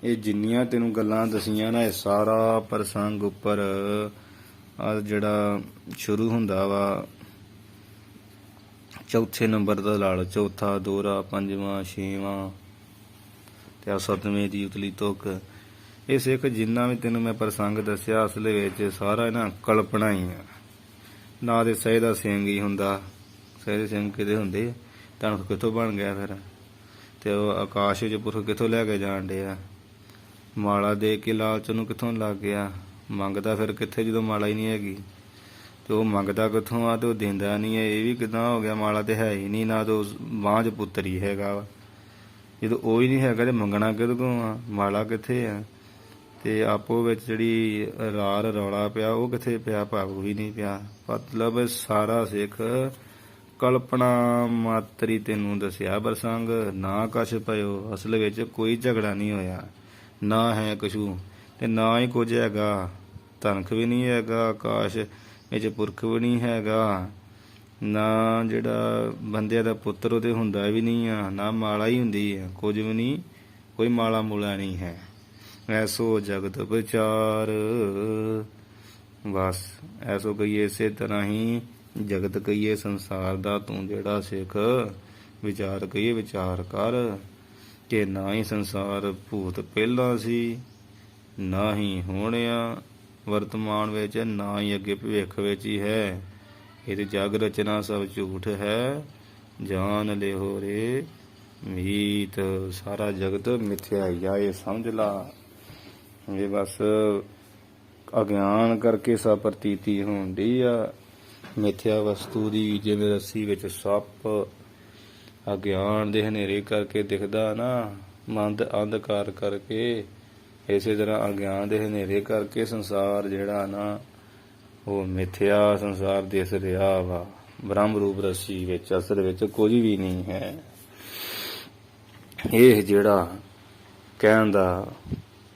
ਇਹ ਜਿੰਨੀਆਂ ਤੈਨੂੰ ਗੱਲਾਂ ਦਸੀਆਂ ਨਾ, ਇਹ ਸਾਰਾ ਪ੍ਰਸੰਗ ਉੱਪਰ ਆ ਜਿਹੜਾ ਸ਼ੁਰੂ ਹੁੰਦਾ ਵਾ ਚੌਥੇ ਨੰਬਰ ਦਾ ਲਾ ਲਓ, ਚੌਥਾ, ਦੋਹਰਾ, ਪੰਜਵਾਂ, ਛੇਵਾਂ ਤੇ ਆ ਸੱਤਵੇਂ ਦੀ ਉਤਲੀ ਤੁਕ। ਇਹ ਸਿੱਖ ਜਿੰਨਾ ਵੀ ਤੈਨੂੰ ਮੈਂ ਪ੍ਰਸੰਗ ਦੱਸਿਆ ਅਸਲ ਵਿੱਚ ਸਾਰਾ ਨਾ ਕਲਪਨਾ ਹੀ ਆ। ਨਾ ਦੇ ਸਹਿ ਦਾ ਸਿੰਘ ਹੀ ਹੁੰਦਾ, ਸਹਿ ਦੇ ਸਿੰਘ ਕਿਤੇ ਹੁੰਦੇ, ਤੁਹਾਨੂੰ ਕਿੱਥੋਂ ਬਣ ਗਿਆ ਫਿਰ? ਤੇ ਉਹ ਆਕਾਸ਼ ਵਿੱਚ ਪੁਰਖ ਕਿੱਥੋਂ ਲੈ ਕੇ ਜਾਣ ਡਿਆ? ਮਾਲਾ ਦੇ ਕੇ ਲਾਲਚ ਨੂੰ ਕਿੱਥੋਂ ਲੱਗ ਗਿਆ? ਮੰਗਦਾ ਫਿਰ ਕਿੱਥੇ ਜਦੋਂ ਮਾਲਾ ਹੀ ਨਹੀਂ ਹੈਗੀ? ਤੇ ਉਹ ਮੰਗਦਾ ਕਿੱਥੋਂ ਆ ਤੇ ਉਹ ਦਿੰਦਾ ਨਹੀਂ ਹੈ, ਇਹ ਵੀ ਕਿੱਦਾਂ ਹੋ ਗਿਆ? ਮਾਲਾ ਤੇ ਹੈ ਹੀ ਨਹੀਂ, ਨਾ ਤਾਂ ਬਾਂਝ ਪੁੱਤਰ ਹੀ ਹੈਗਾ ਵਾ। ਜਦੋਂ ਉਹ ਹੀ ਨਹੀਂ ਹੈਗਾ ਤੇ ਮੰਗਣਾ ਕਿਹਦੇ ਕੋਲ ਆ? ਮਾਲਾ ਕਿੱਥੇ ਆ? ਤੇ ਆਪੋ ਵਿੱਚ ਜਿਹੜੀ ਰਾਰ ਰੌਲਾ ਪਿਆ ਉਹ ਕਿੱਥੇ ਪਿਆ? ਭਾਵ ਹੀ ਨਹੀਂ ਪਿਆ। ਮਤਲਬ ਸਾਰਾ ਸਿੱਖ ਕਲਪਨਾ ਮਾਤਰੀ ਤੈਨੂੰ ਦੱਸਿਆ ਪ੍ਰਸੰਗ। ਨਾ ਕਛ ਭਇਓ, ਅਸਲ ਵਿੱਚ ਕੋਈ ਝਗੜਾ ਨਹੀਂ ਹੋਇਆ। ਨਾ ਹੈ ਕਛੂ, ਤੇ ਨਾ ਹੀ ਕੁਝ ਹੈਗਾ। ਧਨਖ ਵੀ ਨਹੀਂ ਹੈਗਾ, ਆਕਾਸ਼ ਵਿੱਚ ਪੁਰਖ ਵੀ ਨਹੀਂ ਹੈਗਾ, ਨਾ ਜਿਹੜਾ ਬੰਦਿਆਂ ਦਾ ਪੁੱਤਰ ਉਹਦੇ ਹੁੰਦਾ ਵੀ ਨਹੀਂ ਆ, ਨਾ ਮਾਲਾ ਹੀ ਹੁੰਦੀ ਆ, ਕੁਝ ਵੀ ਨਹੀਂ, ਕੋਈ ਮਾਲਾ ਮੂਲਾ ਨਹੀਂ ਹੈ। ਐਸੋ ਜਗਤ ਵਿਚਾਰ, ਬਸ ਐਸੋ ਕਹੀਏ ਇਸੇ ਤਰ੍ਹਾਂ ਹੀ ਜਗਤ ਕਹੀਏ ਸੰਸਾਰ ਦਾ ਤੂੰ ਜਿਹੜਾ ਸਿੱਖ ਵਿਚਾਰ ਕਹੀਏ ਵਿਚਾਰ ਕਰ ਕਿ ਨਾ ਹੀ ਸੰਸਾਰ ਭੂਤ ਪਹਿਲਾਂ ਸੀ, ਨਾ ਹੀ ਹੁਣ ਆ ਵਰਤਮਾਨ ਵਿੱਚ, ਨਾ ਹੀ ਅੱਗੇ ਭਵਿੱਖ ਵਿੱਚ ਹੀ ਹੈ। ਇਹ ਜਗ ਰਚਨਾ ਸਭ ਝੂਠ ਹੈ, ਜਾਨ ਲਿਓ ਰੇ ਮੀਤ। ਸਾਰਾ ਜਗਤ ਮਿਥਿਆ ਹੀ ਆ, ਇਹ ਸਮਝ ਲਾ। ਇਹ ਬਸ ਅਗਿਆਨ ਕਰਕੇ ਸਭ ਪ੍ਰਤੀਤੀ ਹੁੰਦੀ ਆ ਮਿਥਿਆ ਵਸਤੂ ਦੀ। ਜਿਵੇਂ ਰੱਸੀ ਵਿੱਚ ਸੱਪ ਅਗਿਆਨ ਦੇ ਹਨੇਰੇ ਕਰਕੇ ਦਿਖਦਾ ਨਾ, ਮੰਦ ਅੰਧਕਾਰ ਕਰਕੇ, ਇਸੇ ਤਰ੍ਹਾਂ ਅਗਿਆਨ ਦੇ ਹਨੇਰੇ ਕਰਕੇ ਸੰਸਾਰ ਜਿਹੜਾ ਨਾ ਉਹ ਮਿਥਿਆ ਸੰਸਾਰ ਦਿਸ ਰਿਹਾ ਵਾ। ਬ੍ਰਹਮ ਰੂਪ ਰੱਸੀ ਵਿੱਚ ਅਸਲ ਵਿੱਚ ਕੁਝ ਵੀ ਨਹੀਂ ਹੈ। ਇਹ ਜਿਹੜਾ ਕਹਿਣ ਦਾ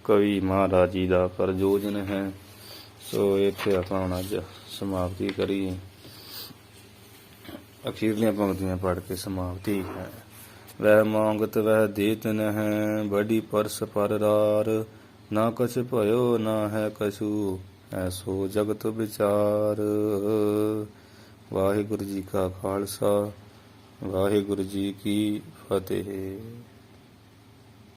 ਕਵੀ ਮਹਾਰਾਜ ਜੀ ਦਾ ਪ੍ਰਯੋਜਨ ਹੈ। ਸੋ ਇੱਥੇ ਆਪਾਂ ਹੁਣ ਅੱਜ ਸਮਾਪਤੀ ਕਰੀਏ। ਅਖੀਰਲੀਆਂ ਪੰਕਤੀਆਂ ਪੜ੍ਹ ਕੇ ਸਮਾਪਤੀ ਹੈ। ਵਹਿ ਮੰਗਤ ਵਹਿ ਦੇਤ ਨਹਿ, ਬੜੀ ਪਰਸ ਪਰ ਰਾਰ, ਨਾ ਕਛ ਭਇਓ ਨਾ ਹੈ ਕਛੂ, ਐਸੋ ਜਗਤ ਵਿਚਾਰ। ਵਾਹਿਗੁਰੂ ਜੀ ਕਾ ਖਾਲਸਾ, ਵਾਹਿਗੁਰੂ ਜੀ ਕੀ ਫਤਿਹ।